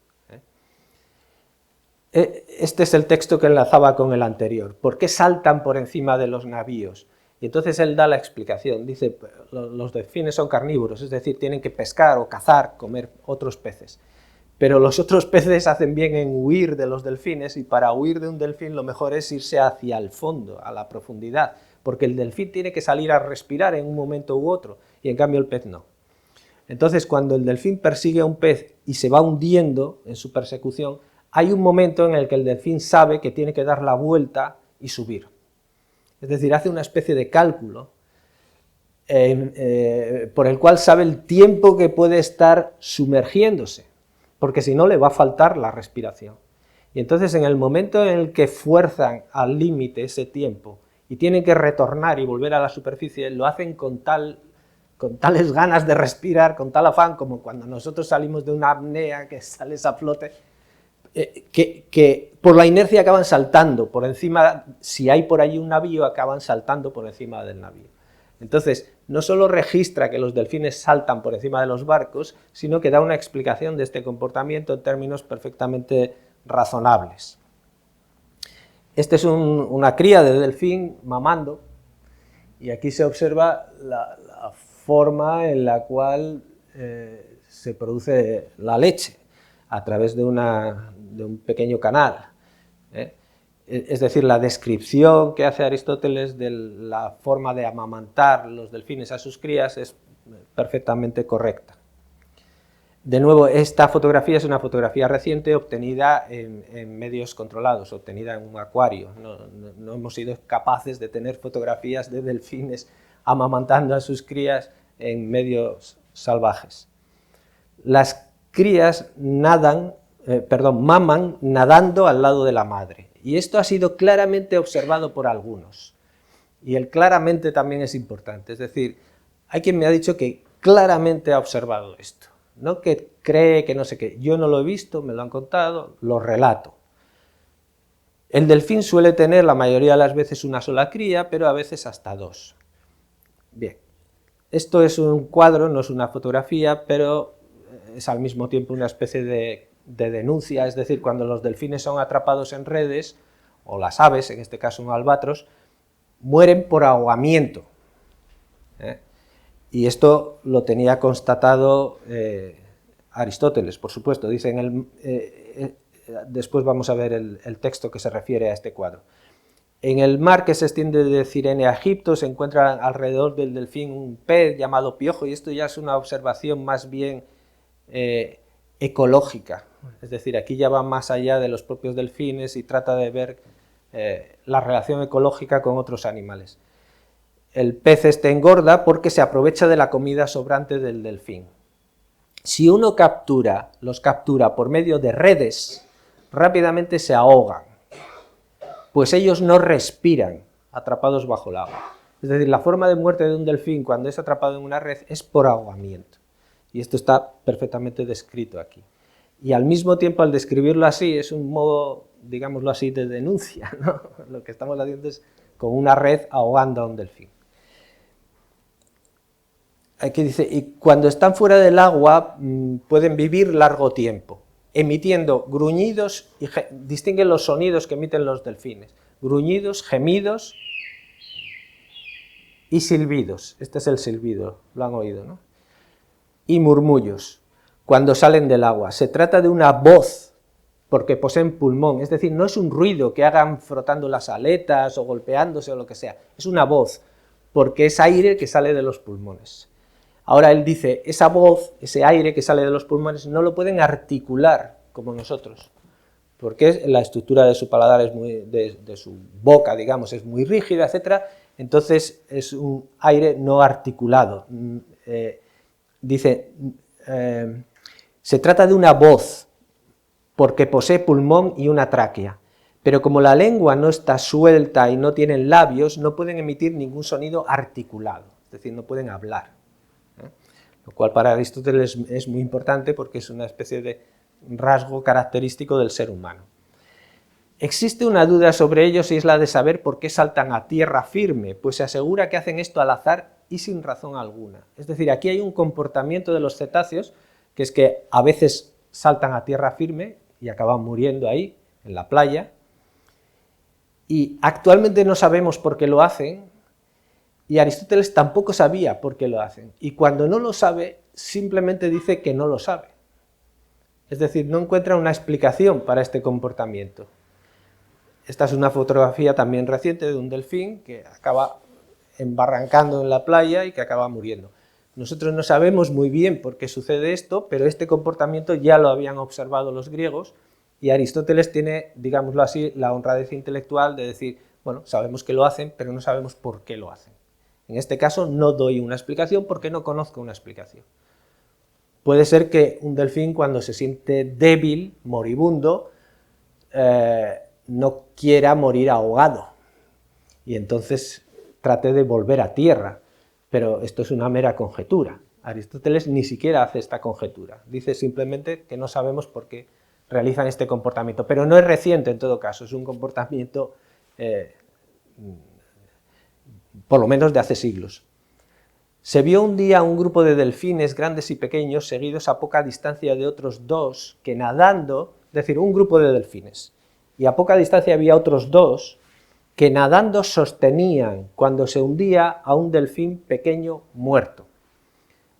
A: Este es el texto que enlazaba con el anterior. ¿Por qué saltan por encima de los navíos? Y entonces él da la explicación. Dice, los delfines son carnívoros, es decir, tienen que pescar o cazar, comer otros peces. Pero los otros peces hacen bien en huir de los delfines, y para huir de un delfín lo mejor es irse hacia el fondo, a la profundidad, porque el delfín tiene que salir a respirar en un momento u otro, y en cambio el pez no. Entonces, cuando el delfín persigue a un pez y se va hundiendo en su persecución, hay un momento en el que el delfín sabe que tiene que dar la vuelta y subir. Es decir, hace una especie de cálculo por el cual sabe el tiempo que puede estar sumergiéndose, porque si no le va a faltar la respiración. Y entonces en el momento en el que fuerzan al límite ese tiempo y tienen que retornar y volver a la superficie, lo hacen con tales ganas de respirar, con tal afán, como cuando nosotros salimos de una apnea que sales a flote, que por la inercia acaban saltando por encima, si hay por allí un navío, acaban saltando por encima del navío. Entonces, no solo registra que los delfines saltan por encima de los barcos, sino que da una explicación de este comportamiento en términos perfectamente razonables. Este es una cría de delfín mamando, y aquí se observa la forma en la cual se produce la leche, a través de un pequeño canal. Es decir, la descripción que hace Aristóteles de la forma de amamantar los delfines a sus crías es perfectamente correcta. De nuevo, esta fotografía es una fotografía reciente obtenida en medios controlados, obtenida en un acuario. No hemos sido capaces de tener fotografías de delfines amamantando a sus crías en medios salvajes. Las crías maman nadando al lado de la madre. Y esto ha sido claramente observado por algunos. Y el claramente también es importante. Es decir, hay quien me ha dicho que claramente ha observado esto. No que cree que no sé qué. Yo no lo he visto, me lo han contado, lo relato. El delfín suele tener la mayoría de las veces una sola cría, pero a veces hasta dos. Bien, esto es un cuadro, no es una fotografía, pero es al mismo tiempo una especie de denuncia, es decir, cuando los delfines son atrapados en redes, o las aves, en este caso un albatros, mueren por ahogamiento. Y esto lo tenía constatado Aristóteles, por supuesto. Dice después vamos a ver el texto que se refiere a este cuadro. En el mar que se extiende de Cirene a Egipto se encuentra alrededor del delfín un pez llamado piojo, y esto ya es una observación más bien ecológica. Es decir, aquí ya va más allá de los propios delfines y trata de ver la relación ecológica con otros animales. El pez este engorda porque se aprovecha de la comida sobrante del delfín. Si uno los captura por medio de redes, rápidamente se ahogan, pues ellos no respiran atrapados bajo el agua. Es decir, la forma de muerte de un delfín cuando es atrapado en una red es por ahogamiento. Y esto está perfectamente descrito aquí. Y al mismo tiempo, al describirlo así, es un modo, digámoslo así, de denuncia, ¿no? Lo que estamos haciendo es con una red ahogando a un delfín. Aquí dice, y cuando están fuera del agua pueden vivir largo tiempo, emitiendo gruñidos, y distinguen los sonidos que emiten los delfines, gruñidos, gemidos y silbidos. Este es el silbido, lo han oído, ¿no? Y murmullos, cuando salen del agua. Se trata de una voz, porque poseen pulmón, es decir, no es un ruido que hagan frotando las aletas o golpeándose o lo que sea, es una voz, porque es aire que sale de los pulmones. Ahora él dice, esa voz, ese aire que sale de los pulmones, no lo pueden articular como nosotros, porque la estructura de su paladar es de su boca, digamos, es muy rígida, etc. Entonces es un aire no articulado. Dice, se trata de una voz, porque posee pulmón y una tráquea, pero como la lengua no está suelta y no tienen labios, no pueden emitir ningún sonido articulado, es decir, no pueden hablar. Lo cual para Aristóteles es muy importante porque es una especie de rasgo característico del ser humano. Existe una duda sobre ellos y es la de saber por qué saltan a tierra firme, pues se asegura que hacen esto al azar y sin razón alguna. Es decir, aquí hay un comportamiento de los cetáceos, que es que a veces saltan a tierra firme y acaban muriendo ahí, en la playa, y actualmente no sabemos por qué lo hacen, y Aristóteles tampoco sabía por qué lo hacen, y cuando no lo sabe, simplemente dice que no lo sabe. Es decir, no encuentra una explicación para este comportamiento. Esta es una fotografía también reciente de un delfín que acaba embarrancando en la playa y que acaba muriendo. Nosotros no sabemos muy bien por qué sucede esto, pero este comportamiento ya lo habían observado los griegos, y Aristóteles tiene, digámoslo así, la honradez intelectual de decir, bueno, sabemos que lo hacen, pero no sabemos por qué lo hacen. En este caso no doy una explicación porque no conozco una explicación. Puede ser que un delfín, cuando se siente débil, moribundo, no quiera morir ahogado y entonces trate de volver a tierra, pero esto es una mera conjetura. Aristóteles ni siquiera hace esta conjetura, dice simplemente que no sabemos por qué realizan este comportamiento, pero no es reciente en todo caso, es un comportamiento por lo menos de hace siglos. Se vio un día un grupo de delfines grandes y pequeños seguidos a poca distancia de otros dos que nadando, es decir, un grupo de delfines, y a poca distancia había otros dos que nadando sostenían cuando se hundía a un delfín pequeño muerto.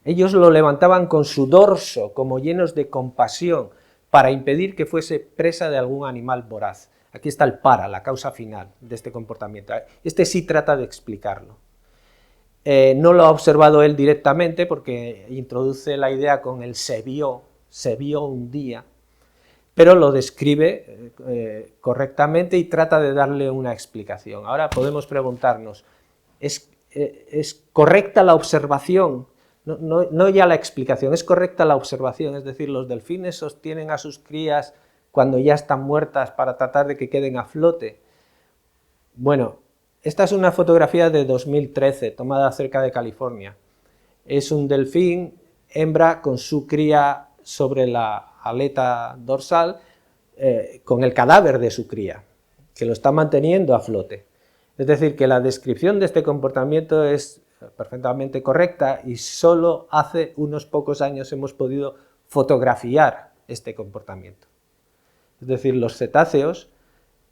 A: Ellos lo levantaban con su dorso como llenos de compasión para impedir que fuese presa de algún animal voraz. Aquí está el para, la causa final de este comportamiento. Este sí trata de explicarlo. No lo ha observado él directamente porque introduce la idea con el se vio, se vio un día, pero lo describe correctamente y trata de darle una explicación. Ahora podemos preguntarnos, ¿es correcta la observación? No ya la explicación, es correcta la observación, es decir, los delfines sostienen a sus crías cuando ya están muertas para tratar de que queden a flote. Bueno, esta es una fotografía de 2013, tomada cerca de California. Es un delfín hembra con su cría sobre la aleta dorsal, con el cadáver de su cría, que lo está manteniendo a flote. Es decir, que la descripción de este comportamiento es perfectamente correcta y solo hace unos pocos años hemos podido fotografiar este comportamiento. Es decir, los cetáceos,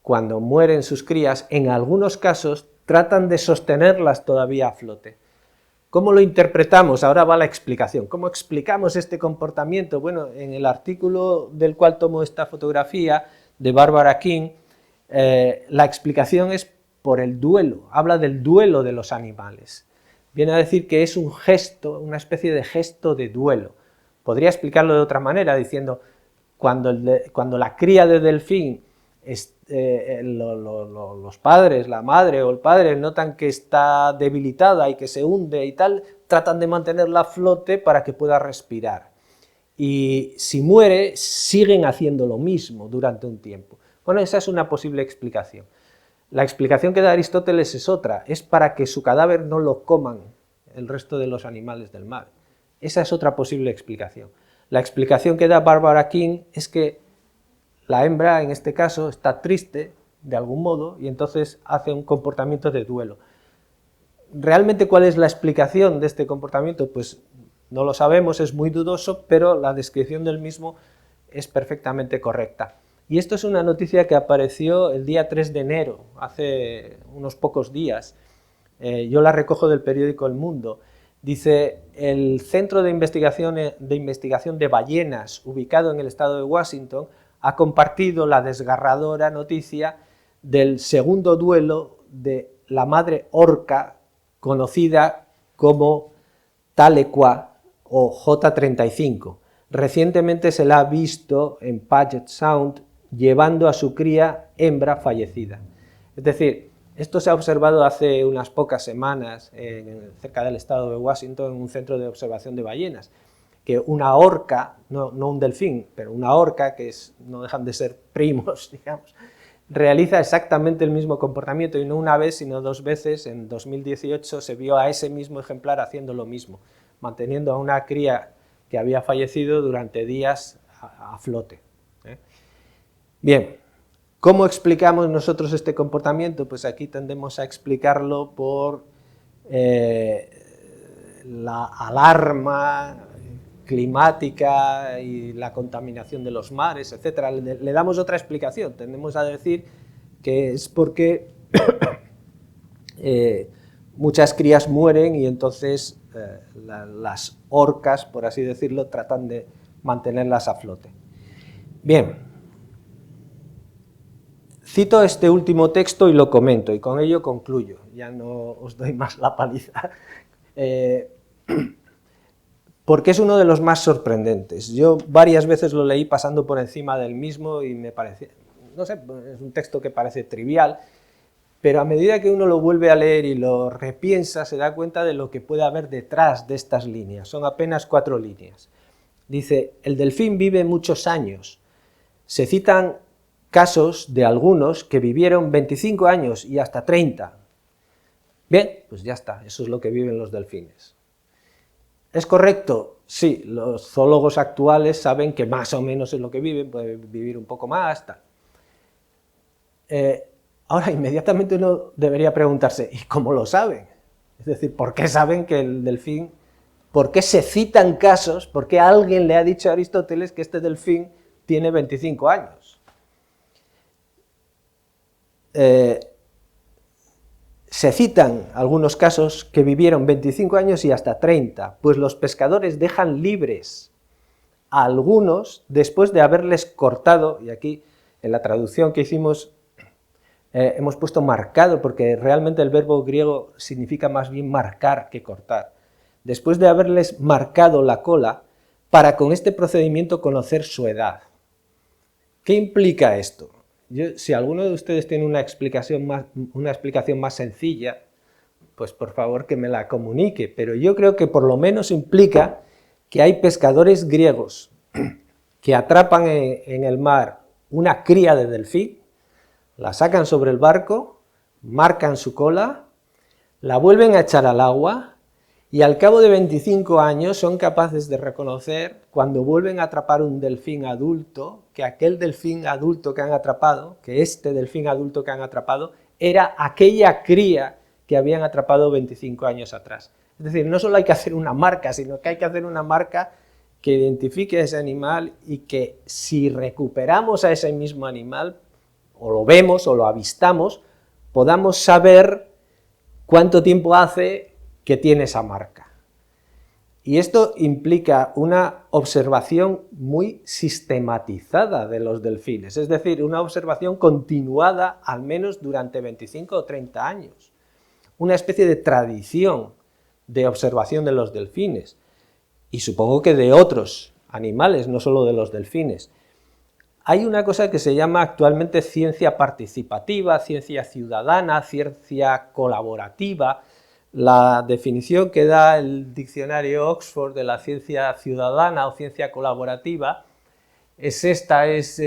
A: cuando mueren sus crías, en algunos casos tratan de sostenerlas todavía a flote. ¿Cómo lo interpretamos? Ahora va la explicación. ¿Cómo explicamos este comportamiento? Bueno, en el artículo del cual tomo esta fotografía, de Barbara King, la explicación es por el duelo, habla del duelo de los animales. Viene a decir que es un gesto, una especie de gesto de duelo. Podría explicarlo de otra manera, diciendo, cuando la cría de delfín, los padres, la madre o el padre notan que está debilitada y que se hunde y tal, tratan de mantenerla a flote para que pueda respirar. Y si muere, siguen haciendo lo mismo durante un tiempo. Bueno, esa es una posible explicación. La explicación que da Aristóteles es otra, es para que su cadáver no lo coman el resto de los animales del mar. Esa es otra posible explicación. La explicación que da Barbara King es que la hembra, en este caso, está triste, de algún modo, y entonces hace un comportamiento de duelo. ¿Realmente cuál es la explicación de este comportamiento? Pues no lo sabemos, es muy dudoso, pero la descripción del mismo es perfectamente correcta. Y esto es una noticia que apareció el día 3 de enero, hace unos pocos días. Yo la recojo del periódico El Mundo. Dice, el Centro de Investigación de Ballenas, ubicado en el estado de Washington, ha compartido la desgarradora noticia del segundo duelo de la madre orca, conocida como Tahlequah o J35. Recientemente se la ha visto en Puget Sound llevando a su cría hembra fallecida. Es decir, esto se ha observado hace unas pocas semanas cerca del estado de Washington en un centro de observación de ballenas, que una orca, no un delfín, pero una orca, que no dejan de ser primos, digamos, realiza exactamente el mismo comportamiento, y no una vez, sino dos veces. En 2018 se vio a ese mismo ejemplar haciendo lo mismo, manteniendo a una cría que había fallecido durante días a flote. Bien, ¿cómo explicamos nosotros este comportamiento? Pues aquí tendemos a explicarlo por la alarma climática y la contaminación de los mares, etc. Le damos otra explicación, tendemos a decir que es porque muchas crías mueren y entonces las orcas, por así decirlo, tratan de mantenerlas a flote. Bien, cito este último texto y lo comento, y con ello concluyo, ya no os doy más la paliza. Porque es uno de los más sorprendentes. Yo varias veces lo leí pasando por encima del mismo y me parecía, no sé, es un texto que parece trivial, pero a medida que uno lo vuelve a leer y lo repiensa, se da cuenta de lo que puede haber detrás de estas líneas. Son apenas 4 líneas. Dice, el delfín vive muchos años. Se citan casos de algunos que vivieron 25 años y hasta 30. Bien, pues ya está, eso es lo que viven los delfines. ¿Es correcto? Sí, los zoólogos actuales saben que más o menos es lo que viven, pueden vivir un poco más, tal. Ahora, inmediatamente uno debería preguntarse, ¿y cómo lo saben? Es decir, ¿por qué saben que el delfín, por qué se citan casos, por qué alguien le ha dicho a Aristóteles que este delfín tiene 25 años? Se citan algunos casos que vivieron 25 años y hasta 30, pues los pescadores dejan libres a algunos después de haberles cortado, y aquí en la traducción que hicimos hemos puesto marcado, porque realmente el verbo griego significa más bien marcar que cortar. Después de haberles marcado la cola, para con este procedimiento conocer su edad. ¿Qué implica esto? Si alguno de ustedes tiene una explicación más sencilla, pues por favor que me la comunique, pero yo creo que por lo menos implica que hay pescadores griegos que atrapan en el mar una cría de delfín, la sacan sobre el barco, marcan su cola, la vuelven a echar al agua y al cabo de 25 años son capaces de reconocer, cuando vuelven a atrapar un delfín adulto, que aquel delfín adulto que han atrapado, que este delfín adulto que han atrapado, era aquella cría que habían atrapado 25 años atrás. Es decir, no solo hay que hacer una marca, sino que hay que hacer una marca que identifique a ese animal y que si recuperamos a ese mismo animal, o lo vemos o lo avistamos, podamos saber cuánto tiempo hace que tiene esa marca. Y esto implica una observación muy sistematizada de los delfines, es decir, una observación continuada al menos durante 25 o 30 años. Una especie de tradición de observación de los delfines, y supongo que de otros animales, no solo de los delfines. Hay una cosa que se llama actualmente ciencia participativa, ciencia ciudadana, ciencia colaborativa. La definición que da el diccionario Oxford de la ciencia ciudadana o ciencia colaborativa es esta, es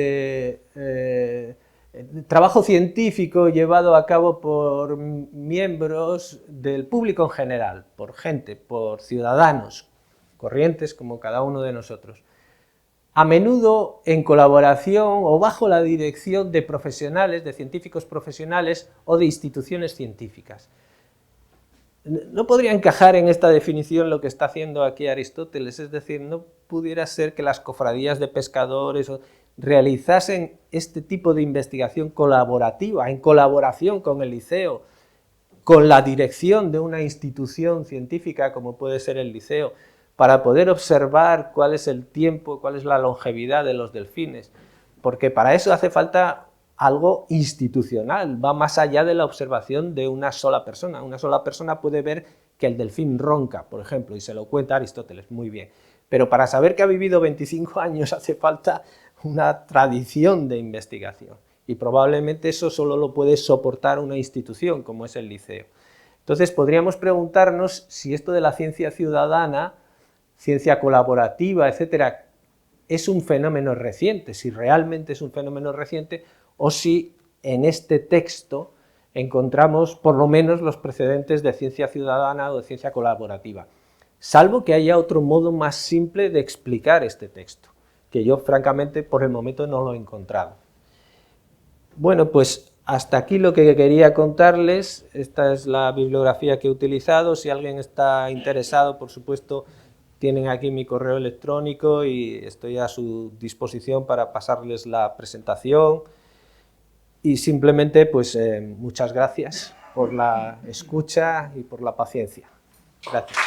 A: trabajo científico llevado a cabo por miembros del público en general, por gente, por ciudadanos corrientes como cada uno de nosotros, a menudo en colaboración o bajo la dirección de profesionales, de científicos profesionales o de instituciones científicas. No podría encajar en esta definición lo que está haciendo aquí Aristóteles, es decir, no pudiera ser que las cofradías de pescadores realizasen este tipo de investigación colaborativa, en colaboración con el liceo, con la dirección de una institución científica como puede ser el liceo, para poder observar cuál es el tiempo, cuál es la longevidad de los delfines, porque para eso hace falta algo institucional, va más allá de la observación de una sola persona. Una sola persona puede ver que el delfín ronca, por ejemplo, y se lo cuenta Aristóteles, muy bien, pero para saber que ha vivido 25 años hace falta una tradición de investigación, y probablemente eso solo lo puede soportar una institución como es el liceo. Entonces podríamos preguntarnos si esto de la ciencia ciudadana, ciencia colaborativa, etcétera, es un fenómeno reciente, si realmente es un fenómeno reciente, o si en este texto encontramos por lo menos los precedentes de ciencia ciudadana o de ciencia colaborativa, salvo que haya otro modo más simple de explicar este texto, que yo francamente por el momento no lo he encontrado. Bueno, pues hasta aquí lo que quería contarles. Esta es la bibliografía que he utilizado. Si alguien está interesado, por supuesto, tienen aquí mi correo electrónico y estoy a su disposición para pasarles la presentación. Y simplemente, pues, muchas gracias por la escucha y por la paciencia. Gracias.